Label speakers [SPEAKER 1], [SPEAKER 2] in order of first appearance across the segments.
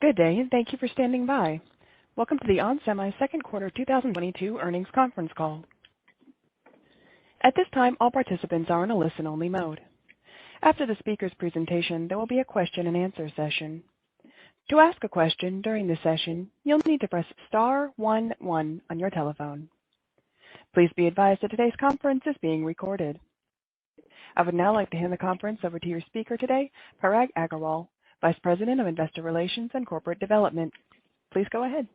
[SPEAKER 1] Good day, and thank you for standing by. Welcome to the onsemi second quarter 2022 earnings conference call. At this time, all participants are in a listen-only mode. After the speaker's presentation, there will be a question-and-answer session. To ask a question during the session, you'll need to press star 11 on your telephone. Please be advised that today's conference is being recorded. I would now like to hand the conference over to your speaker today, Parag Agarwal, Vice President of Investor Relations and Corporate Development. Please go ahead.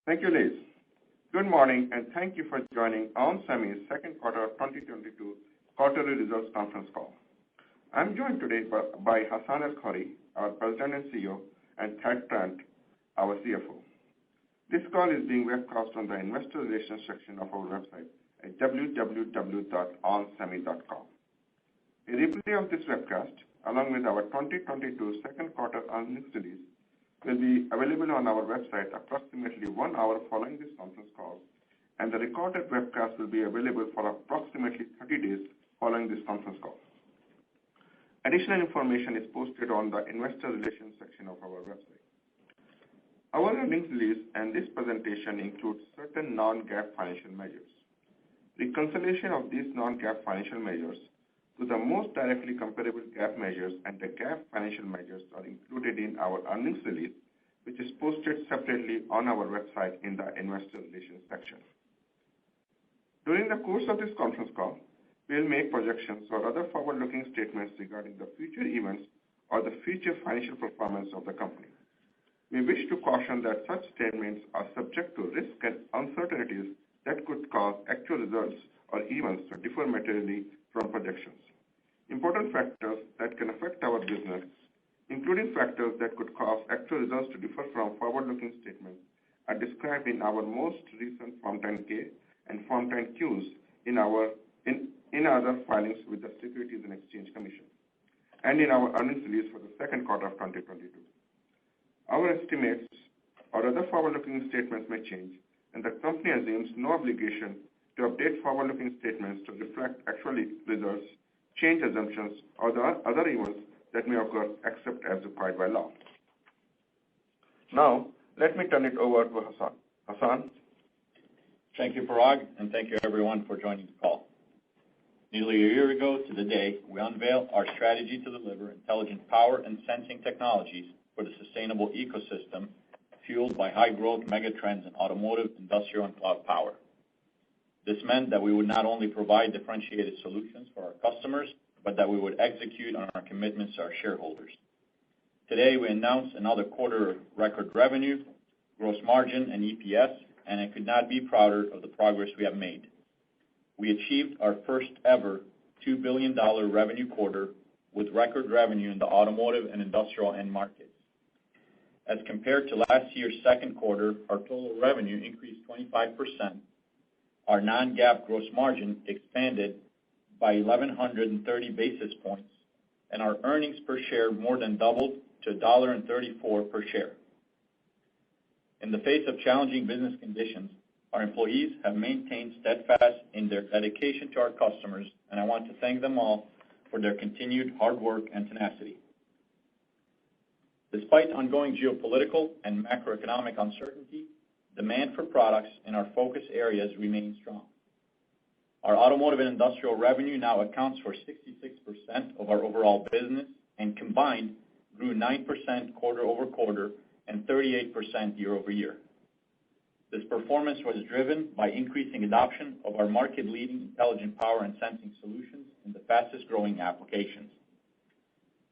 [SPEAKER 2] Thank you, Liz. Good morning, and thank you for joining onsemi's second quarter 2022 quarterly results conference call. I'm joined today by Hassane El-Khoury, our President and CEO, and Thad Trent, our CFO. This call is being webcast on the Investor Relations section of our website at www.onsemi.com. A replay of this webcast, along with our 2022 second quarter earnings release, will be available on our website approximately 1 hour following this conference call, and the recorded webcast will be available for approximately 30 days following this conference call. Additional information is posted on the Investor Relations section of our website. Our earnings release and this presentation includes certain non-GAAP financial measures. Reconciliation of these non-GAAP financial measures to the most directly comparable GAAP measures and the GAAP financial measures are included in our earnings release, which is posted separately on our website in the Investor Relations section. During the course of this conference call, we'll make projections or other forward-looking statements regarding the future events or the future financial performance of the company. We wish to caution that such statements are subject to risks and uncertainties that could cause actual results or events to differ materially from projections. Important factors that can affect our business, including factors that could cause actual results to differ from forward-looking statements, are described in our most recent Form 10-K and Form 10-Qs in other filings with the Securities and Exchange Commission, and in our earnings release for the second quarter of 2022. Our estimates or other forward-looking statements may change, and the company assumes no obligation to update forward-looking statements to reflect actual results, change assumptions, or the other events that may occur except as required by law. Now, let me turn it over to Hassane. Hassane?
[SPEAKER 3] Thank you, Parag, and thank you everyone for joining the call. Nearly a year ago to the day, we unveiled our strategy to deliver intelligent power and sensing technologies for the sustainable ecosystem fueled by high-growth megatrends in automotive, industrial, and cloud power. This meant that we would not only provide differentiated solutions for our customers, but that we would execute on our commitments to our shareholders. Today, we announced another quarter of record revenue, gross margin, and EPS, and I could not be prouder of the progress we have made. We achieved our first ever $2 billion revenue quarter with record revenue in the automotive and industrial end markets. As compared to last year's second quarter, our total revenue increased 25%. Our non-GAAP gross margin expanded by 1,130 basis points, and our earnings per share more than doubled to $1.34 per share. In the face of challenging business conditions, our employees have maintained steadfast in their dedication to our customers, and I want to thank them all for their continued hard work and tenacity. Despite ongoing geopolitical and macroeconomic uncertainty, demand for products in our focus areas remains strong. Our automotive and industrial revenue now accounts for 66% of our overall business, and combined grew 9% quarter-over-quarter and 38% year-over-year. This performance was driven by increasing adoption of our market-leading intelligent power and sensing solutions in the fastest-growing applications.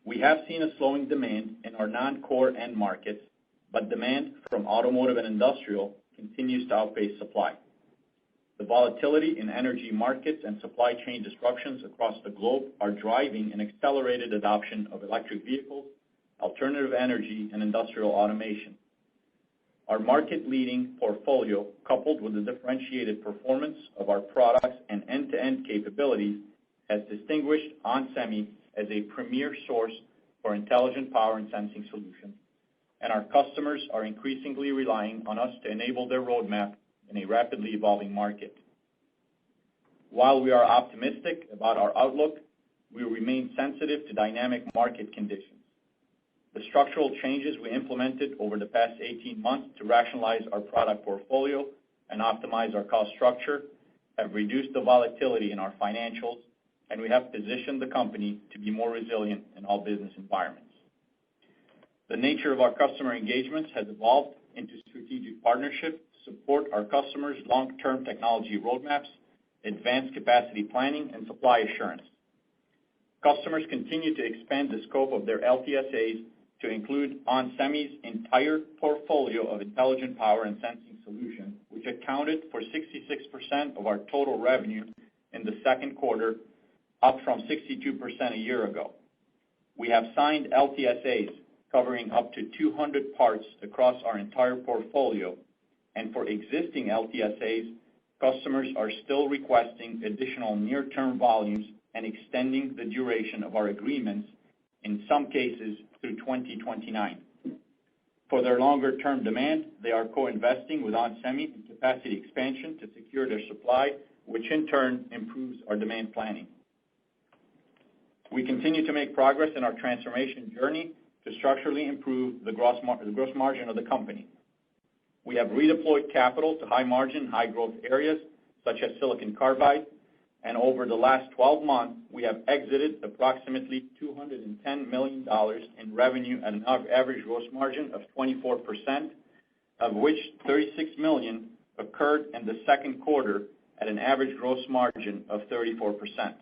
[SPEAKER 3] We have seen a slowing demand in our non-core end markets, but demand from automotive and industrial continues to outpace supply. The volatility in energy markets and supply chain disruptions across the globe are driving an accelerated adoption of electric vehicles, alternative energy, and industrial automation. Our market-leading portfolio, coupled with the differentiated performance of our products and end-to-end capabilities, has distinguished onsemi as a premier source for intelligent power and sensing solutions, and our customers are increasingly relying on us to enable their roadmap in a rapidly evolving market. While we are optimistic about our outlook, we remain sensitive to dynamic market conditions. The The structural changes we implemented over the past 18 months to rationalize our product portfolio and optimize our cost structure have reduced the volatility in our financials, and we have positioned the company to be more resilient in all business environments. The nature of our customer engagements has evolved into strategic partnership to support our customers' long-term technology roadmaps, advanced capacity planning, and supply assurance. Customers continue to expand the scope of their LTSAs to include onsemi's entire portfolio of intelligent power and sensing solutions, which accounted for 66% of our total revenue in the second quarter, up from 62% a year ago. We have signed LTSAs covering up to 200 parts across our entire portfolio, and for existing LTSAs, customers are still requesting additional near-term volumes and extending the duration of our agreements, in some cases through 2029. For their longer-term demand, they are co-investing with onsemi in capacity expansion to secure their supply, which in turn improves our demand planning. We continue to make progress in our transformation journey to structurally improve the gross margin of the company. We have redeployed capital to high-margin, high-growth areas such as silicon carbide, and over the last 12 months, we have exited approximately $210 million in revenue at an average gross margin of 24%, of which $36 million occurred in the second quarter at an average gross margin of 34%.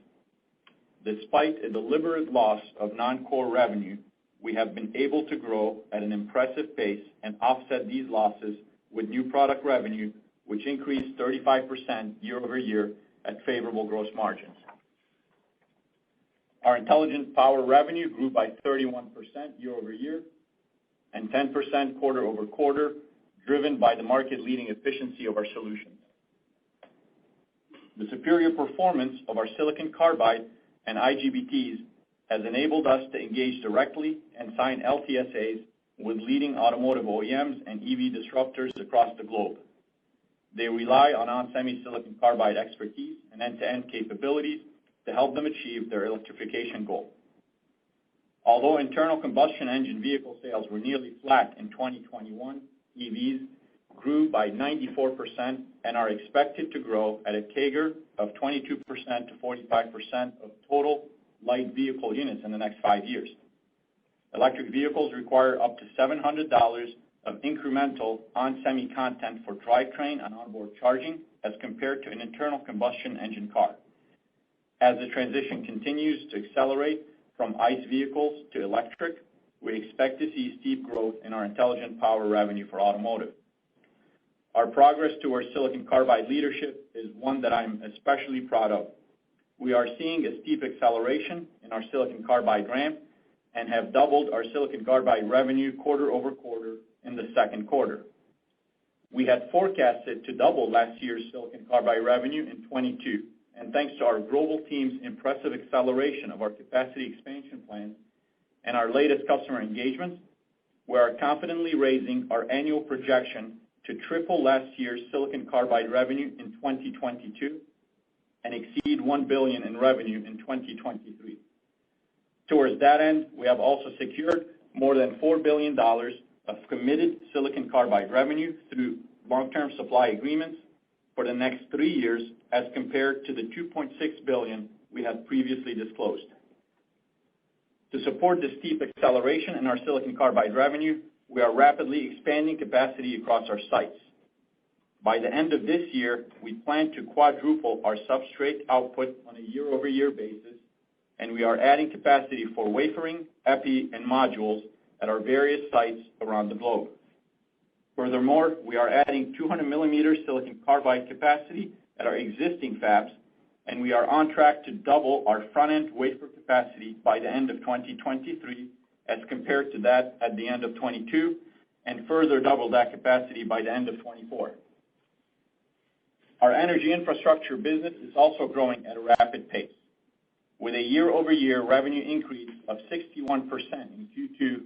[SPEAKER 3] Despite a deliberate loss of non-core revenue, we have been able to grow at an impressive pace and offset these losses with new product revenue, which increased 35% year over year at favorable gross margins. Our intelligent power revenue grew by 31% year over year and 10% quarter over quarter, driven by the market-leading efficiency of our solutions. The superior performance of our silicon carbide and IGBTs has enabled us to engage directly and sign LTSAs with leading automotive OEMs and EV disruptors across the globe. They rely on onsemi silicon carbide expertise and end-to-end capabilities to help them achieve their electrification goal. Although internal combustion engine vehicle sales were nearly flat in 2021, EVs grew by 94% and are expected to grow at a CAGR of 22% to 45% of total light vehicle units in the next 5 years. Electric vehicles require up to $700 of incremental onsemi content for drivetrain and onboard charging as compared to an internal combustion engine car. As the transition continues to accelerate from ICE vehicles to electric, we expect to see steep growth in our intelligent power revenue for automotive. Our progress towards silicon carbide leadership is one that I'm especially proud of. We are seeing a steep acceleration in our silicon carbide ramp and have doubled our silicon carbide revenue quarter over quarter in the second quarter. We had forecasted to double last year's silicon carbide revenue in 22, and thanks to our global team's impressive acceleration of our capacity expansion plans and our latest customer engagements, we are confidently raising our annual projection to triple last year's silicon carbide revenue in 2022 and exceed $1 billion in revenue in 2023. Towards that end, we have also secured more than $4 billion of committed silicon carbide revenue through long-term supply agreements for the next 3 years as compared to the $2.6 billion we had previously disclosed. To support the steep acceleration in our silicon carbide revenue, we are rapidly expanding capacity across our sites. By the end of this year, we plan to quadruple our substrate output on a year-over-year basis, and we are adding capacity for wafering, epi, and modules at our various sites around the globe. Furthermore, we are adding 200 millimeter silicon carbide capacity at our existing fabs, and we are on track to double our front-end wafer capacity by the end of 2023 as compared to that at the end of 22, and further double that capacity by the end of 24. Our energy infrastructure business is also growing at a rapid pace. With a year-over-year revenue increase of 61% in Q2,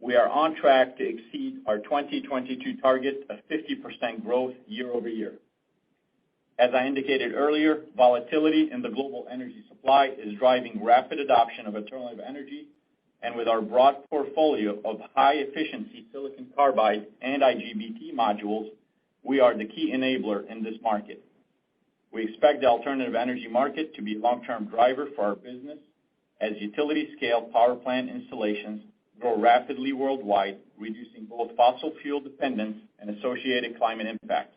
[SPEAKER 3] we are on track to exceed our 2022 target of 50% growth year over year. As I indicated earlier, volatility in the global energy supply is driving rapid adoption of alternative energy, and with our broad portfolio of high-efficiency silicon carbide and IGBT modules, we are the key enabler in this market. We expect the alternative energy market to be a long-term driver for our business as utility-scale power plant installations grow rapidly worldwide, reducing both fossil fuel dependence and associated climate impacts.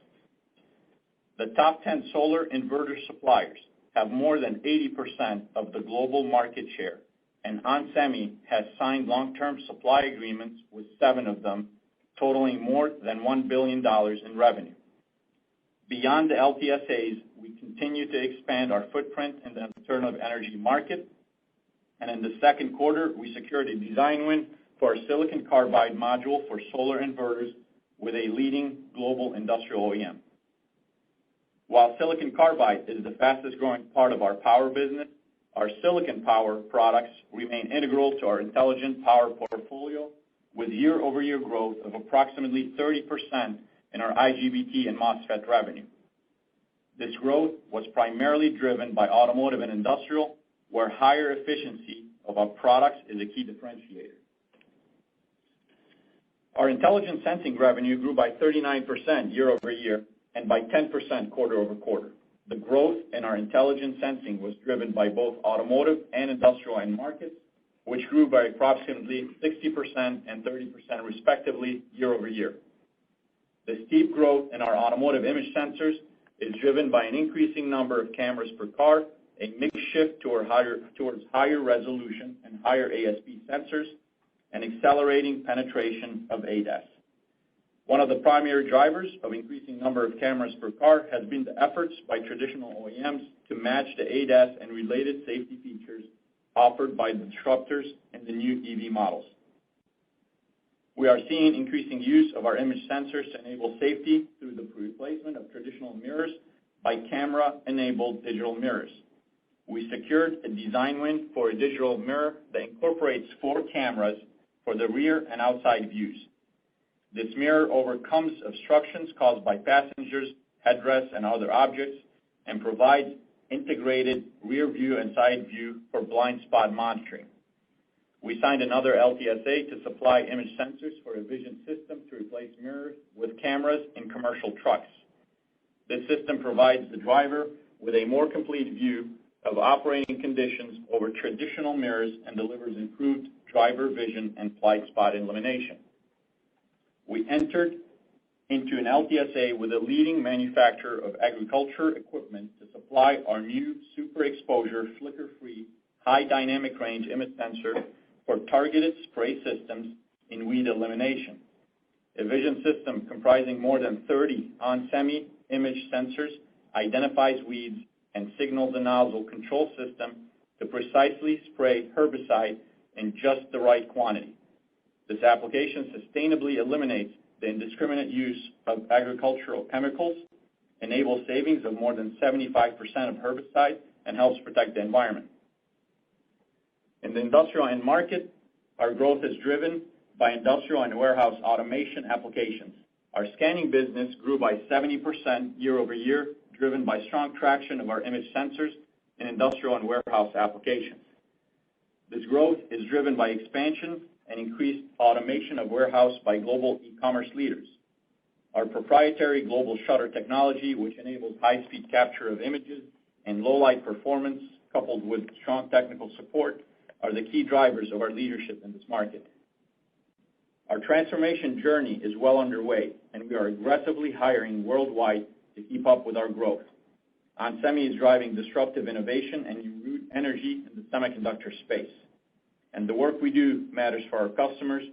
[SPEAKER 3] The top 10 solar inverter suppliers have more than 80% of the global market share, and onsemi has signed long-term supply agreements with 7 of them, totaling more than $1 billion in revenue. Beyond the LTSAs, we continue to expand our footprint in the alternative energy market, and in the second quarter, we secured a design win for a silicon carbide module for solar inverters with a leading global industrial OEM. While silicon carbide is the fastest growing part of our power business, our silicon power products remain integral to our intelligent power portfolio with year-over-year growth of approximately 30% in our IGBT and MOSFET revenue. This growth was primarily driven by automotive and industrial, where higher efficiency of our products is a key differentiator. Our intelligent sensing revenue grew by 39% year over year and by 10% quarter over quarter. The growth in our intelligent sensing was driven by both automotive and industrial end markets, which grew by approximately 60% and 30% respectively year over year. The steep growth in our automotive image sensors is driven by an increasing number of cameras per car, a mix shift towards higher resolution and higher ASP sensors, and accelerating penetration of ADAS. One of the primary drivers of increasing number of cameras per car has been the efforts by traditional OEMs to match the ADAS and related safety features offered by the disruptors in the new EV models. We are seeing increasing use of our image sensors to enable safety through the replacement of traditional mirrors by camera-enabled digital mirrors. We secured a design win for a digital mirror that incorporates 4 cameras for the rear and outside views. This mirror overcomes obstructions caused by passengers, headrests, and other objects, and provides integrated rear view and side view for blind spot monitoring. We signed another LTSA to supply image sensors for a vision system to replace mirrors with cameras in commercial trucks. This system provides the driver with a more complete view of operating conditions over traditional mirrors and delivers improved driver vision and blind spot elimination. We entered into an LTSA with a leading manufacturer of agriculture equipment to supply our new super exposure, flicker-free, high dynamic range image sensor for targeted spray systems in weed elimination. A vision system comprising more than 30 onsemi image sensors identifies weeds and signals a nozzle control system to precisely spray herbicide in just the right quantity. This application sustainably eliminates the indiscriminate use of agricultural chemicals, enables savings of more than 75% of herbicide, and helps protect the environment. In the industrial end market, our growth is driven by industrial and warehouse automation applications. Our scanning business grew by 70% year over year, driven by strong traction of our image sensors in industrial and warehouse applications. This growth is driven by expansion and increased automation of warehouse by global e-commerce leaders. Our proprietary global shutter technology, which enables high-speed capture of images and low-light performance, coupled with strong technical support, are the key drivers of our leadership in this market. Our transformation journey is well underway, and we are aggressively hiring worldwide to keep up with our growth. onsemi is driving disruptive innovation and new energy in the semiconductor space. And the work we do matters for our customers,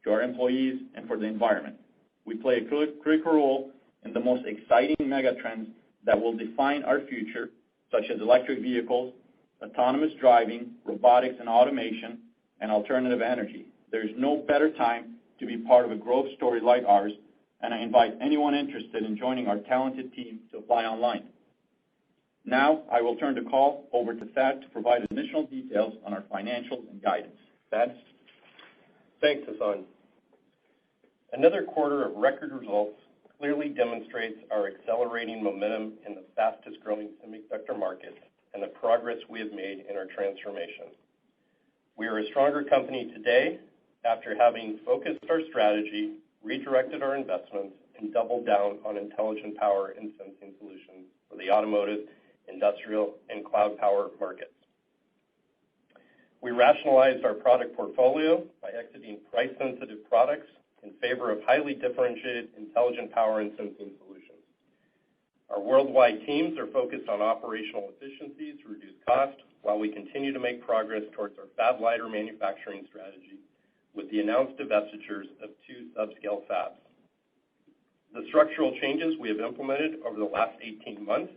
[SPEAKER 3] to our employees, and for the environment. We play a critical role in the most exciting megatrends that will define our future, such as electric vehicles, autonomous driving, robotics and automation, and alternative energy. There is no better time to be part of a growth story like ours, and I invite anyone interested in joining our talented team to apply online. Now, I will turn the call over to Thad to provide additional details on our financials and guidance. Thad?
[SPEAKER 4] Thanks, Hassan. Another quarter of record results clearly demonstrates our accelerating momentum in the fastest growing semiconductor market and the progress we have made in our transformation. We are a stronger company today after having focused our strategy, redirected our investments, and doubled down on intelligent power and sensing solutions for the automotive, industrial, and cloud power markets. We rationalized our product portfolio by exiting price-sensitive products in favor of highly differentiated intelligent power and sensing solutions. Our worldwide teams are focused on operational efficiencies to reduce cost while we continue to make progress towards our fab-lighter manufacturing strategy with the announced divestitures of 2 subscale fabs. The structural changes we have implemented over the last 18 months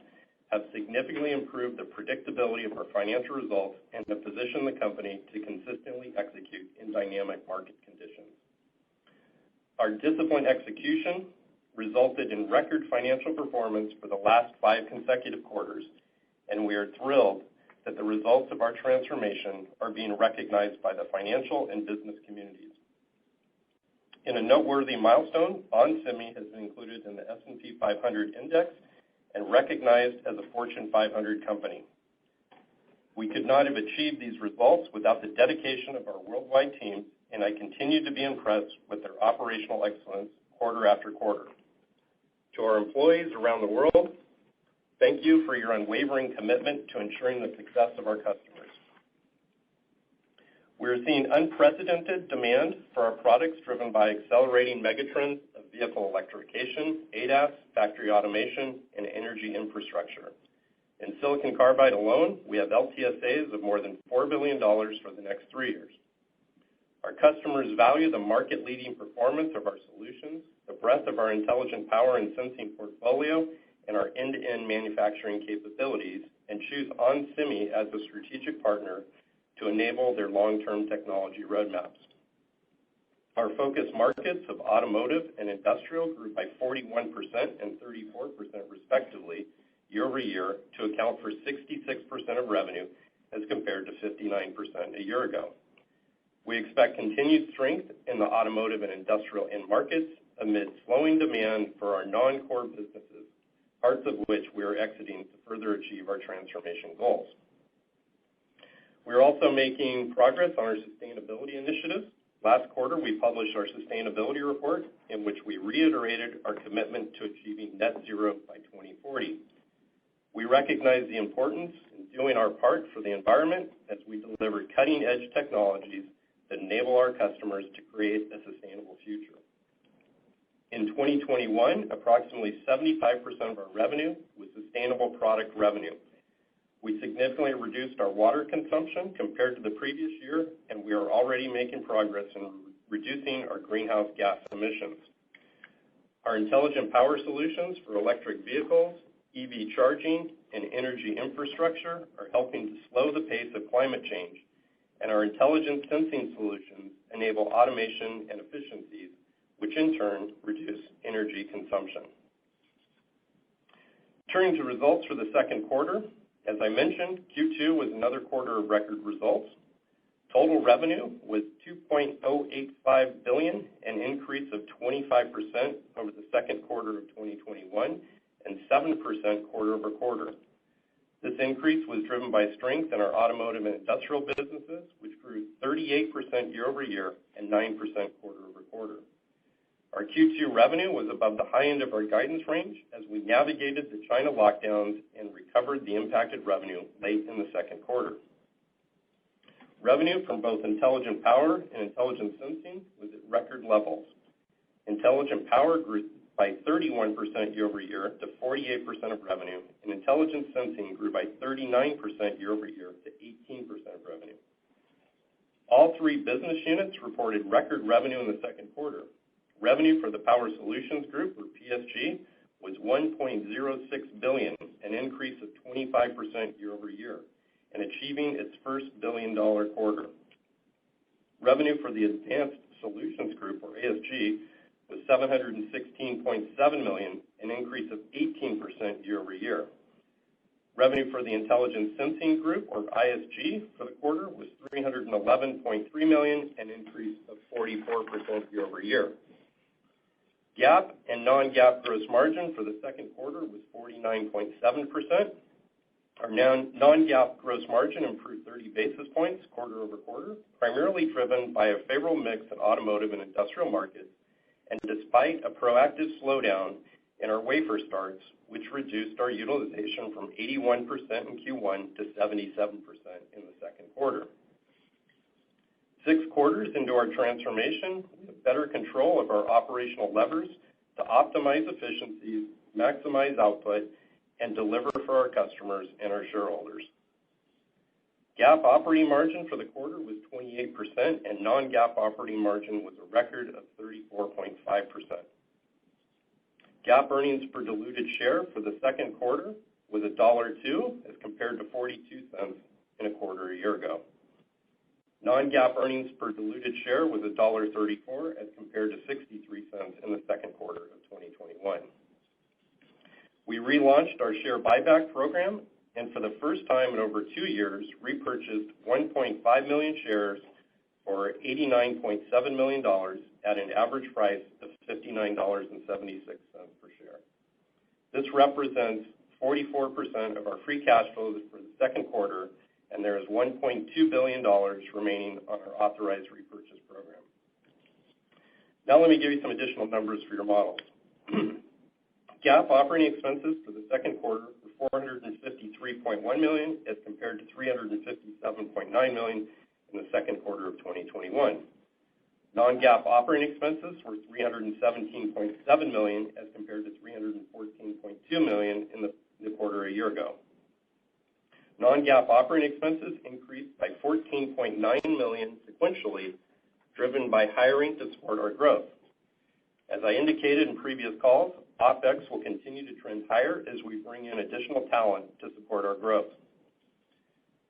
[SPEAKER 4] have significantly improved the predictability of our financial results and have positioned the company to consistently execute in dynamic market conditions. Our disciplined execution resulted in record financial performance for the last 5 consecutive quarters, and we are thrilled that the results of our transformation are being recognized by the financial and business communities. In a noteworthy milestone, onsemi has been included in the S&P 500 index and recognized as a Fortune 500 company. We could not have achieved these results without the dedication of our worldwide teams, and I continue to be impressed with their operational excellence quarter after quarter. To our employees around the world, thank you for your unwavering commitment to ensuring the success of our customers. We are seeing unprecedented demand for our products driven by accelerating megatrends of vehicle electrification, ADAS, factory automation, and energy infrastructure. In silicon carbide alone, we have LTSAs of more than $4 billion for the next 3 years. Our customers value the market-leading performance of our solutions, the breadth of our intelligent power and sensing portfolio, and our end-to-end manufacturing capabilities, and choose onsemi as a strategic partner to enable their long-term technology roadmaps. Our focus markets of automotive and industrial grew by 41% and 34% respectively year over year to account for 66% of revenue as compared to 59% a year ago. We expect continued strength in the automotive and industrial end markets amid slowing demand for our non-core businesses, parts of which we are exiting to further achieve our transformation goals. We are also making progress on our sustainability initiatives. Last quarter, we published our sustainability report in which we reiterated our commitment to achieving net zero by 2040. We recognize the importance in doing our part for the environment as we deliver cutting-edge technologies that enable our customers to create a sustainable future. In 2021, approximately 75% of our revenue was sustainable product revenue. We significantly reduced our water consumption compared to the previous year, and we are already making progress in reducing our greenhouse gas emissions. Our intelligent power solutions for electric vehicles, EV charging, and energy infrastructure are helping to slow the pace of climate change, and our intelligent sensing solutions enable automation and efficiencies, which in turn reduce energy consumption. Turning to results for the second quarter, as I mentioned, Q2 was another quarter of record results. Total revenue was $2.085 billion, an increase of 25% over the second quarter of 2021 and 7% quarter over quarter. This increase was driven by strength in our automotive and industrial businesses, which grew 38% year over year and 9% quarter over quarter. Our Q2 revenue was above the high end of our guidance range as we navigated the China lockdowns and recovered the impacted revenue late in the second quarter. Revenue from both intelligent power and intelligent sensing was at record levels. Intelligent power grew by 31% year over year to 48% of revenue, and intelligent sensing grew by 39% year over year to 18% of revenue. All 3 business units reported record revenue in the second quarter. Revenue for the Power Solutions Group, or PSG, was $1.06 billion, an increase of 25% year over year, and achieving its first billion-dollar quarter. Revenue for the Advanced Solutions Group, or ASG, was $716.7 million, an increase of 18% year over year. Revenue for the Intelligent Sensing Group, or ISG, for the quarter was $311.3 million, an increase of 44% year over year. GAAP and non-GAAP gross margin for the second quarter was 49.7%. Our non-GAAP gross margin improved 30 basis points quarter over quarter, primarily driven by a favorable mix in automotive and industrial markets, and despite a proactive slowdown in our wafer starts, which reduced our utilization from 81% in Q1 to 77% in the second quarter. 6 quarters into our transformation, we have better control of our operational levers to optimize efficiencies, maximize output, and deliver for our customers and our shareholders. GAAP operating margin for the quarter was 28%, and non-GAAP operating margin was a record of 34.5%. GAAP earnings per diluted share for the second quarter was $1.02 as compared to 42 cents in a quarter a year ago. Non-GAAP earnings per diluted share was $1.34 as compared to 63 cents in the second quarter of 2021. We relaunched our share buyback program, and for the first time in over 2 years, repurchased 1.5 million shares for $89.7 million at an average price of $59.76 per share. This represents 44% of our free cash flows for the second quarter, and there is $1.2 billion remaining on our authorized repurchase program. Now let me give you some additional numbers for your models. GAAP operating expenses for the second quarter were $453.1 million as compared to $357.9 million in the second quarter of 2021. Non-GAAP operating expenses were $317.7 million as compared to $314.2 million in the quarter a year ago. Non-GAAP operating expenses increased by $14.9 million sequentially, driven by hiring to support our growth. As I indicated in previous calls, OpEx will continue to trend higher as we bring in additional talent to support our growth.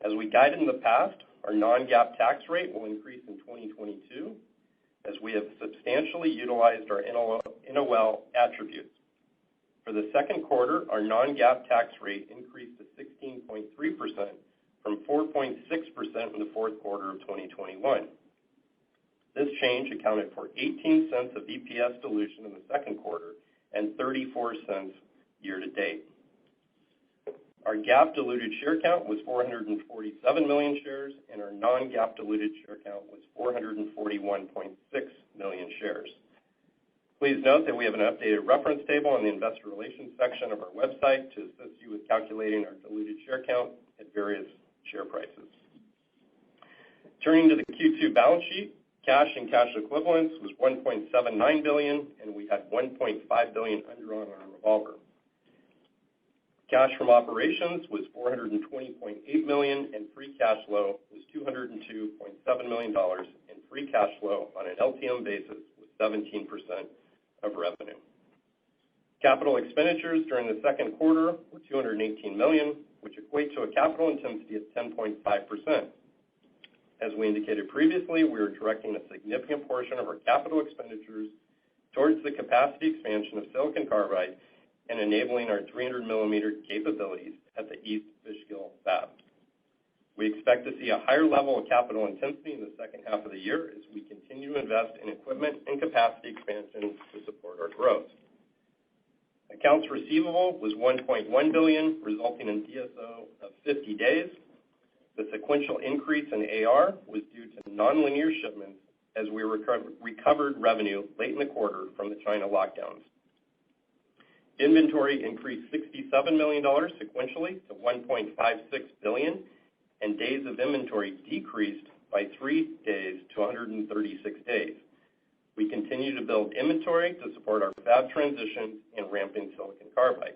[SPEAKER 4] As we guided in the past, our non-GAAP tax rate will increase in 2022 as we have substantially utilized our NOL attributes. For the second quarter, our non-GAAP tax rate increased to 16.3% from 4.6% in the fourth quarter of 2021. This change accounted for 18 cents of EPS dilution in the second quarter and 34 cents year to date. Our GAAP diluted share count was 447 million shares, and our non-GAAP diluted share count was 441.6 million shares. Please note that we have an updated reference table on the investor relations section of our website to assist you with calculating our diluted share count at various share prices. Turning to the Q2 balance sheet, cash and cash equivalents was $1.79 billion, and we had $1.5 billion undrawn on our revolver. Cash from operations was $420.8 million, and free cash flow was $202.7 million, and free cash flow on an LTM basis was 17% of revenue. Capital expenditures during the second quarter were $218 million, which equate to a capital intensity of 10.5%. As we indicated previously, we are directing a significant portion of our capital expenditures towards the capacity expansion of silicon carbide and enabling our 300-millimeter capabilities at the East Fiscal fab. We expect to see a higher level of capital intensity in the second half of the year as we continue to invest in equipment and capacity expansion to support our growth. Accounts receivable was $1.1 billion, resulting in DSO of 50 days. The sequential increase in AR was due to nonlinear shipments as we recovered revenue late in the quarter from the China lockdowns. Inventory increased $67 million sequentially to $1.56 billion, and days of inventory decreased by 3 days to 136 days. We continue to build inventory to support our fab transition and ramping silicon carbide.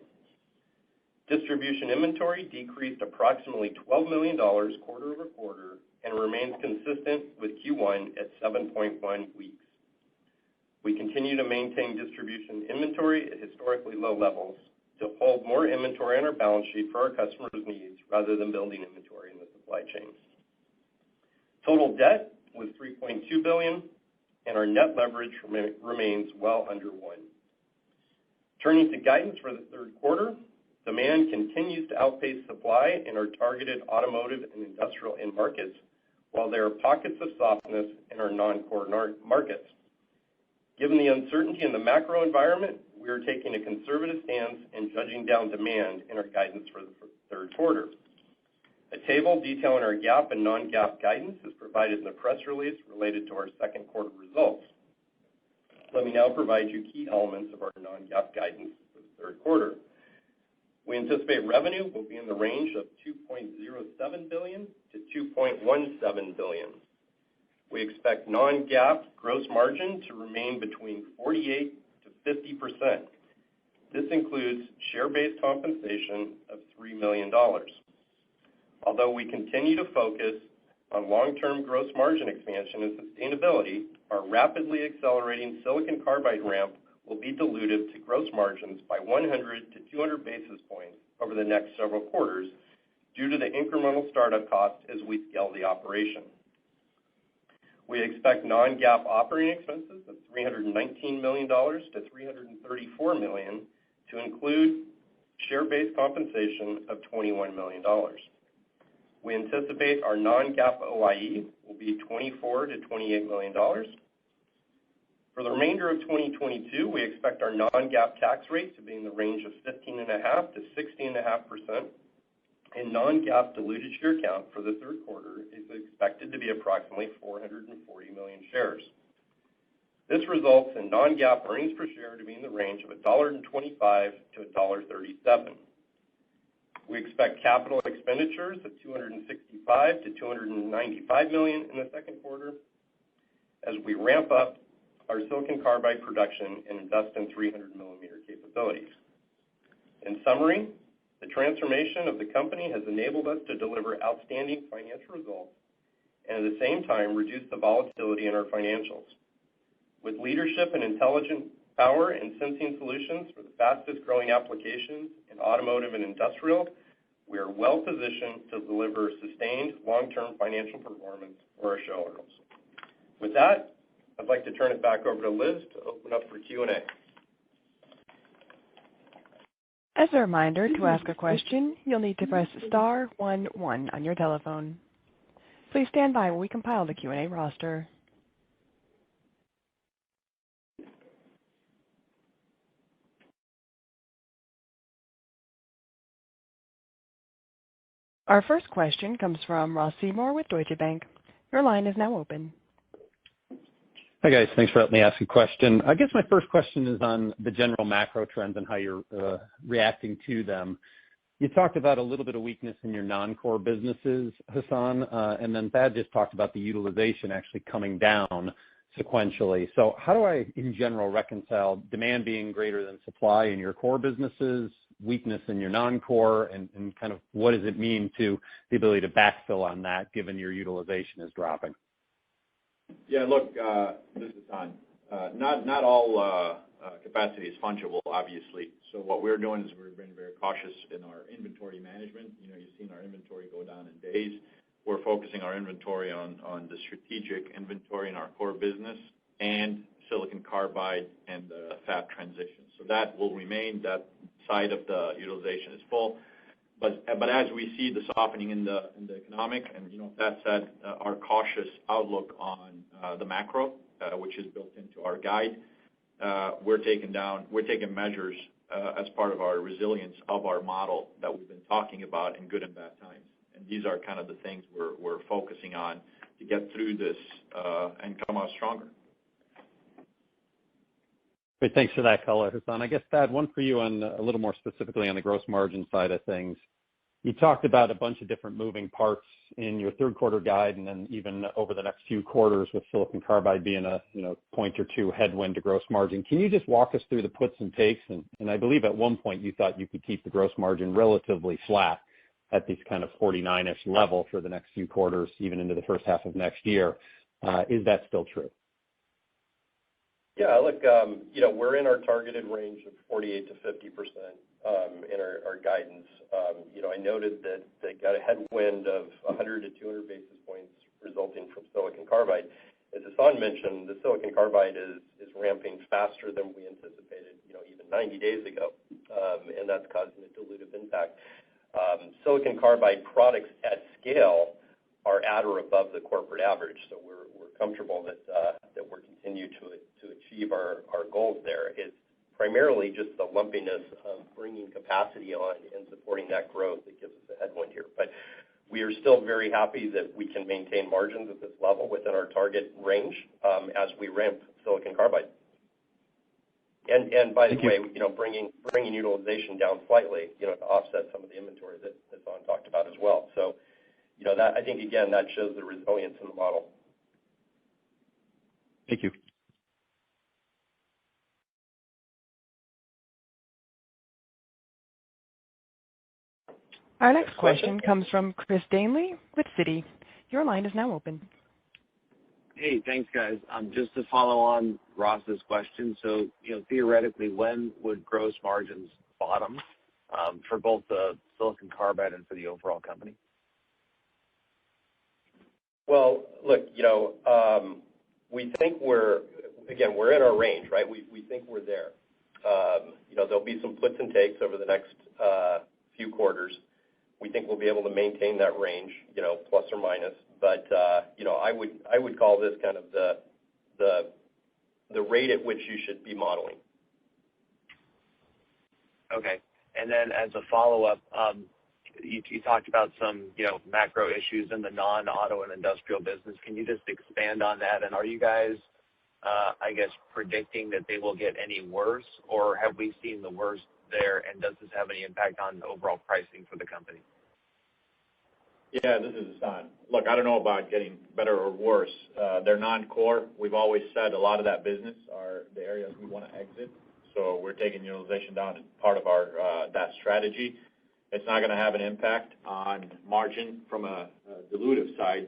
[SPEAKER 4] Distribution inventory decreased approximately $12 million quarter over quarter and remains consistent with Q1 at 7.1 weeks. We continue to maintain distribution inventory at historically low levels to hold more inventory on our balance sheet for our customers' needs rather than building inventory in the supply chain. Total debt was $3.2 billion, and our net leverage remains well under 1. Turning to guidance for the third quarter, demand continues to outpace supply in our targeted automotive and industrial end markets, while there are pockets of softness in our non-core markets. Given the uncertainty in the macro environment, we are taking a conservative stance and judging down demand in our guidance for the third quarter. A table detailing our GAAP and non-GAAP guidance is provided in the press release related to our second quarter results. Let me now provide you key elements of our non-GAAP guidance for the third quarter. We anticipate revenue will be in the range of $2.07 billion to $2.17 billion. We expect non-GAAP gross margin to remain between 48 to 50%. This includes share-based compensation of $3 million. Although we continue to focus on long-term gross margin expansion and sustainability, our rapidly accelerating silicon carbide ramp will be dilutive to gross margins by 100 to 200 basis points over the next several quarters due to the incremental startup costs as we scale the operation. We expect non-GAAP operating expenses of $319 million to $334 million to include share-based compensation of $21 million. We anticipate our non-GAAP OIE will be $24 to $28 million. For the remainder of 2022, we expect our non-GAAP tax rate to be in the range of 15.5% to 16.5%, and non-GAAP diluted share count for the third quarter is expected to be approximately 440 million shares. This results in non-GAAP earnings per share to be in the range of $1.25 to $1.37. We expect capital expenditures of $265 to $295 million in the second quarter as we ramp up our silicon carbide production and invest in 300 millimeter capabilities. In summary, the transformation of the company has enabled us to deliver outstanding financial results and at the same time reduce the volatility in our financials. With leadership in intelligent power and sensing solutions for the fastest growing applications in automotive and industrial, we are well positioned to deliver sustained long-term financial performance for our shareholders. With that, I'd like to turn it back over to Liz to open up for Q&A.
[SPEAKER 1] As a reminder, to ask a question, you'll need to press star 11 on your telephone. Please stand by while we compile the Q&A roster. Our first question comes from Ross Seymore with Deutsche Bank. Your line is now open.
[SPEAKER 5] Hi, guys. Thanks for letting me ask a question. I guess my first question is on the general macro trends and how you're reacting to them. You talked about a little bit of weakness in your non-core businesses, Hassan, and then Thad just talked about the utilization actually coming down sequentially. So how do I, in general, reconcile demand being greater than supply in your core businesses, weakness in your non-core, and kind of what does it mean to the ability to backfill on that given your utilization is dropping?
[SPEAKER 3] Yeah, look, this is Hassan. Not all capacity is fungible, obviously. So what we're doing is we're being very cautious in our inventory management. You know, you've seen our inventory go down in days. We're focusing our inventory on the strategic inventory in our core business and silicon carbide and the fab transition. So that will remain. That side of the utilization is full. But as we see the softening in the economic, and that said, our cautious outlook on the macro, which is built into our guide, we're taking measures as part of our resilience of our model that we've been talking about in good and bad times. And these are kind of the things we're focusing on to get through this and come out stronger.
[SPEAKER 5] Great, thanks for that color, Hassan. I guess, Thad, one for you on a little more specifically on the gross margin side of things. You talked about a bunch of different moving parts in your third quarter guide and then even over the next few quarters with silicon carbide being a point or two headwind to gross margin. Can you just walk us through the puts and takes? And I believe at one point you thought you could keep the gross margin relatively flat at this kind of 49-ish level for the next few quarters, even into the first half of next year. Is that still true?
[SPEAKER 4] Yeah, look, we're in our targeted range of 48 to 50% in our guidance. I noted that they got a headwind of 100 to 200 basis points resulting from silicon carbide. As Hassan mentioned, the silicon carbide is ramping faster than we anticipated, even 90 days ago, and that's causing a dilutive impact. Silicon carbide products at scale are at or above the corporate average, so we're comfortable that we're continue to achieve our goals there. It's primarily just the lumpiness of bringing capacity on and supporting that growth that gives us a headwind here. But We are still very happy that we can maintain margins at this level within our target range as we ramp silicon carbide. And by the way, bringing utilization down slightly, to offset some of the inventory that Hassan talked about as well. So, that I think again that shows the resilience in the model.
[SPEAKER 5] Thank you.
[SPEAKER 1] Our next question comes from Chris Danely with Citi. Your line is now open.
[SPEAKER 6] Hey, thanks, guys. Just to follow on Ross's question, so theoretically, when would gross margins bottom for both the silicon carbide and for the overall company?
[SPEAKER 4] Well, look, we think we're in our range, right? We think we're there. There'll be some puts and takes over the next few quarters. We think we'll be able to maintain that range, plus or minus. But I would call this kind of the rate at which you should be modeling.
[SPEAKER 6] Okay. And then as a follow-up, you talked about some macro issues in the non-auto and industrial business. Can you just expand on that? And are you guys, predicting that they will get any worse, or have we seen the worst there? And does this have any impact on overall pricing for the company?
[SPEAKER 3] Yeah, this is Hassan. Look, I don't know about getting better or worse. They're non-core. We've always said a lot of that business are the areas we want to exit. So we're taking utilization down as part of our that strategy. It's not going to have an impact on margin from a dilutive side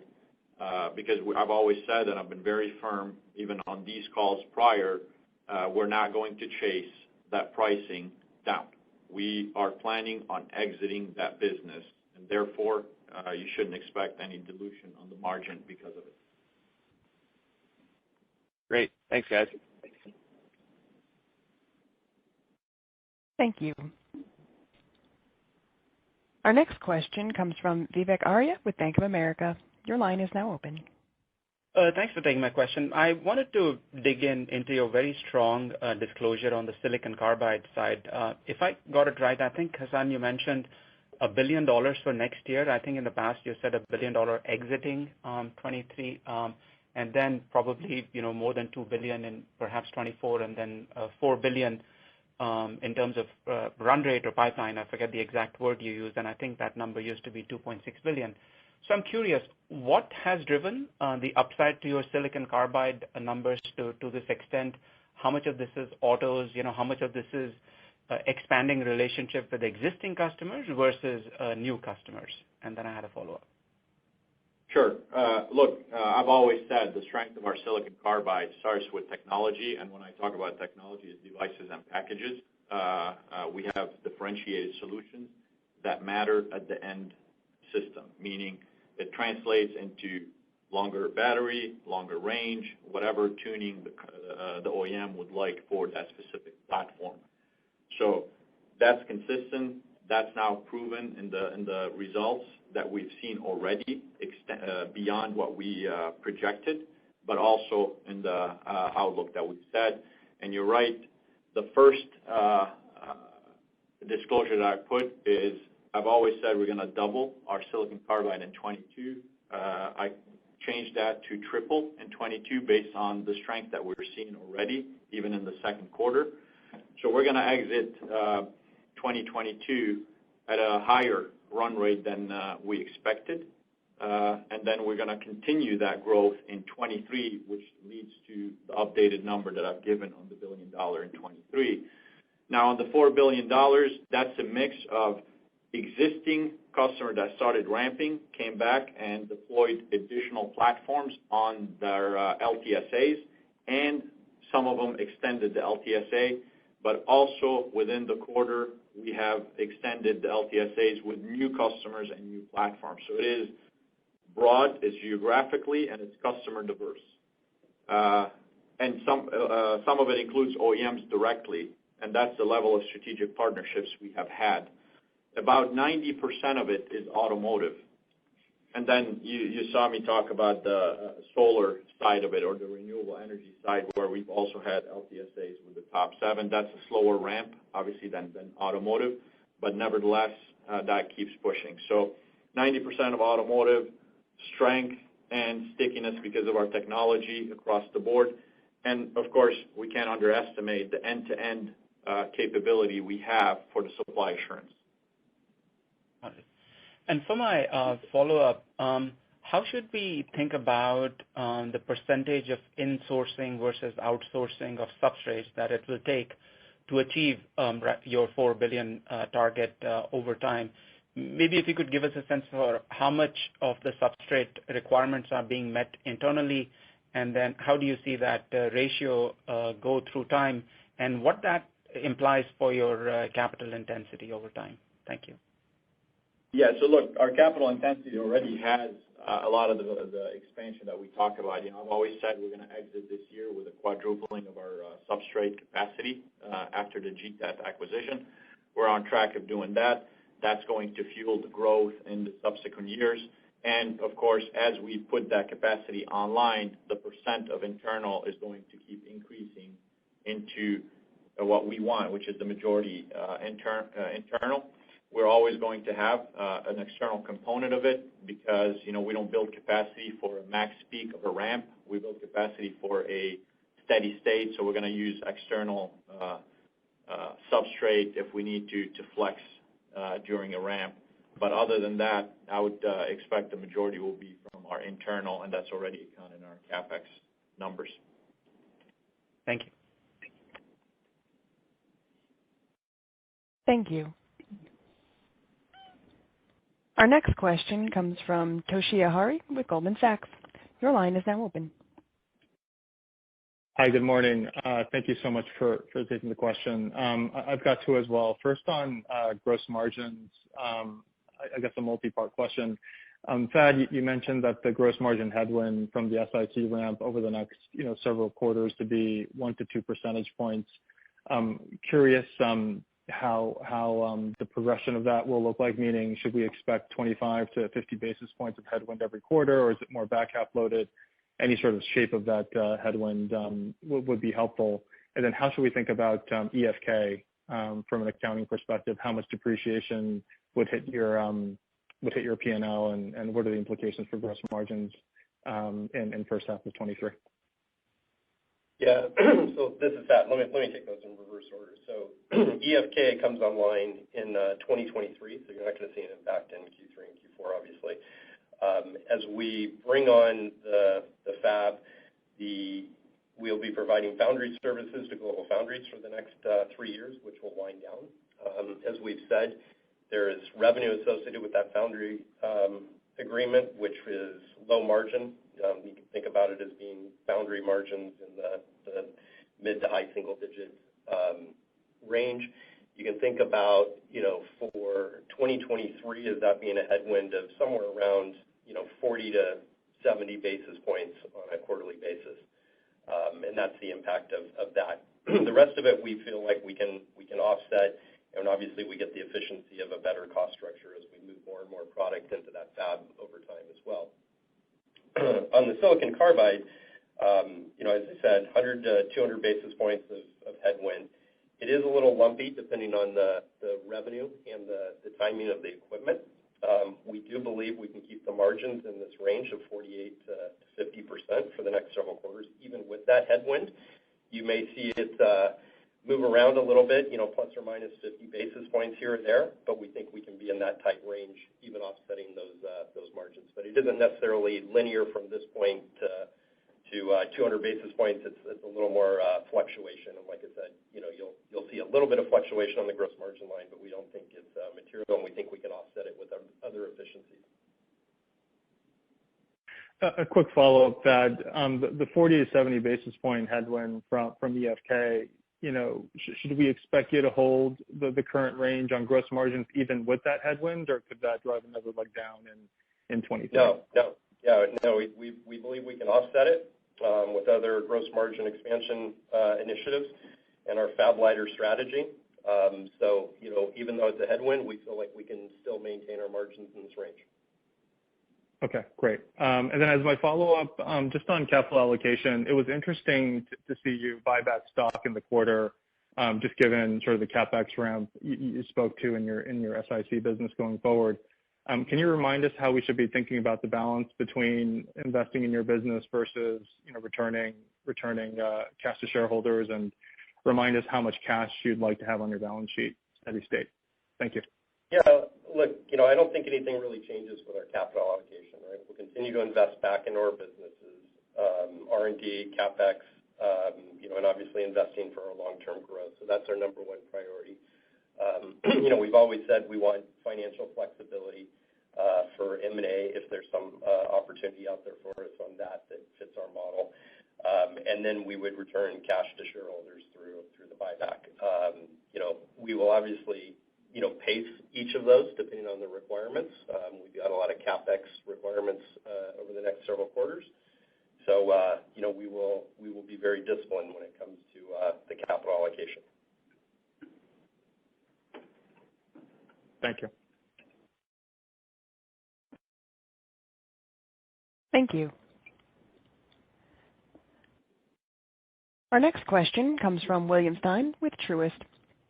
[SPEAKER 3] because I've always said, and I've been very firm, even on these calls prior, we're not going to chase that pricing down. We are planning on exiting that business, and therefore you shouldn't expect any dilution on the margin because of it.
[SPEAKER 6] Great. Thanks, guys.
[SPEAKER 1] Thank you. Our next question comes from Vivek Arya with Bank of America. Your line is now open.
[SPEAKER 7] Thanks for taking my question. I wanted to dig into your very strong disclosure on the silicon carbide side. If I got it right, I think, Hassan, you mentioned $1 billion for next year. I think in the past you said $1 billion exiting 23, and then probably more than $2 billion in perhaps 24, and then $4 billion in terms of run rate or pipeline. I forget the exact word you used, and I think that number used to be $2.6 billion. So I'm curious, what has driven the upside to your silicon carbide numbers to this extent? How much of this is autos? How much of this is expanding relationship with existing customers versus new customers? And then I had a follow-up.
[SPEAKER 3] Sure. Look, I've always said the strength of our silicon carbide starts with technology, and when I talk about technology, it's devices and packages. We have differentiated solutions that matter at the end system, meaning it translates into longer battery, longer range, whatever tuning the OEM would like for that specific platform. So that's consistent. That's now proven in the results that we've seen already, beyond what we projected, but also in the outlook that we've said. And you're right. The first disclosure that I put is I've always said we're going to double our silicon carbide in 22. I changed that to triple in 22 based on the strength that we're seeing already, even in the second quarter. So we're going to exit 2022 at a higher run rate than we expected. And then we're going to continue that growth in 23, which leads to the updated number that I've given on the $1 billion in 23. Now, on the $4 billion, that's a mix of existing customer that started ramping, came back and deployed additional platforms on their LTSAs, and some of them extended the LTSA, but also within the quarter, we have extended the LTSAs with new customers and new platforms. So it is broad, it's geographically, and it's customer diverse. And some of it includes OEMs directly, and that's the level of strategic partnerships we have had. About 90% of it is automotive. And then you saw me talk about the solar side of it, or the renewable energy side, where we've also had LTSAs with the top 7. That's a slower ramp, obviously, than automotive, but nevertheless, that keeps pushing. So 90% of automotive, strength and stickiness because of our technology across the board. And of course, we can't underestimate the end-to-end capability we have for the supply assurance.
[SPEAKER 7] Got it. And for my follow-up, how should we think about the percentage of insourcing versus outsourcing of substrates that it will take to achieve your $4 billion target over time? Maybe if you could give us a sense for how much of the substrate requirements are being met internally, and then how do you see that ratio go through time, and what that implies for your capital intensity over time? Thank you.
[SPEAKER 3] Yeah, so look, our capital intensity already has a lot of the expansion that we talk about. You know, I've always said we're going to exit this year with a quadrupling of our substrate capacity after the GTAT acquisition. We're on track of doing that. That's going to fuel the growth in the subsequent years. And of course, as we put that capacity online, the percent of internal is going to keep increasing into what we want, which is the majority internal. We're always going to have an external component of it because, you know, we don't build capacity for a max peak of a ramp. We build capacity for a steady state, so we're going to use external substrate if we need to flex during a ramp. But other than that, I would expect the majority will be from our internal, and that's already accounted in our CapEx numbers.
[SPEAKER 7] Thank you.
[SPEAKER 1] Thank you. Our next question comes from Toshiya Hari with Goldman Sachs. Your line is now open.
[SPEAKER 8] Hi, good morning. Thank you so much for taking the question. I've got two as well. First on gross margins, I guess a multi-part question. Thad, you mentioned that the gross margin headwind from the SiC ramp over the next, several quarters to be 1 to 2 percentage points. Curious how the progression of that will look like, meaning should we expect 25 to 50 basis points of headwind every quarter, or is it more back half loaded? Any sort of shape of that headwind would be helpful. And then how should we think about EFK from an accounting perspective? How much depreciation would hit your P&L, and what are the implications for gross margins in first half of 23?
[SPEAKER 4] Yeah, so this is Thad. Let me take those in reverse order. So EFK comes online in 2023, so you're not going to see an impact in Q3 and Q4, obviously. As we bring on the fab, we'll be providing foundry services to Global Foundries for the next 3 years, which will wind down. As we've said, there is revenue associated with that foundry agreement, which is low margin. You can think about it as being foundry margins in the mid to high single digit range. You can think about, for 2023 as that being a headwind of somewhere around, 40 to 70 basis points on a quarterly basis. And that's the impact of that. The rest of it, we feel like we can offset, and obviously we get the efficiency of a better cost structure as we move more and more product into that fab over time as well. On the silicon carbide, as I said, 100 to 200 basis points of headwind. It is a little lumpy depending on the revenue and the timing of the equipment. We do believe we can keep the margins in this range of 48 to 50% for the next several quarters, even with that headwind. You may see it move around a little bit, plus or minus 50 basis points here or there, but we think we can be in that tight range, even offsetting those margins. But it isn't necessarily linear from this point to 200 basis points. It's a little more fluctuation, and like I said, you'll see a little bit of fluctuation on the gross margin line, but we don't think it's material, and we think we can offset it with other efficiencies.
[SPEAKER 8] A quick follow-up, Thad. The 40 to 70 basis point headwind from EFK, should we expect you to hold the current range on gross margins even with that headwind, or could that drive another leg down in 23? No.
[SPEAKER 4] We believe we can offset it with other gross margin expansion initiatives and our fab lighter strategy. So, even though it's a headwind, we feel like we can still maintain our margins in this range.
[SPEAKER 8] Okay, great. And then as my follow-up, just on capital allocation, it was interesting to see you buy back stock in the quarter, just given sort of the CapEx ramp you spoke to in your SiC business going forward. Can you remind us how we should be thinking about the balance between investing in your business versus, returning cash to shareholders, and remind us how much cash you'd like to have on your balance sheet steady state? Thank you.
[SPEAKER 4] Yeah, look, I don't think anything really changes with our capital allocation, right? We'll continue to invest back into our businesses, R&D, CapEx, and obviously investing for our long-term growth. So that's our number one priority. We've always said we want financial flexibility for M&A if there's some opportunity out there for us on that fits our model. And then we would return cash to shareholders through the buyback. We will obviously, pace each of those depending on the requirements. We've got a lot of CapEx requirements over the next several quarters. So, we will be very disciplined when it comes to the capital allocation.
[SPEAKER 8] Thank you.
[SPEAKER 1] Thank you. Our next question comes from William Stein with Truist.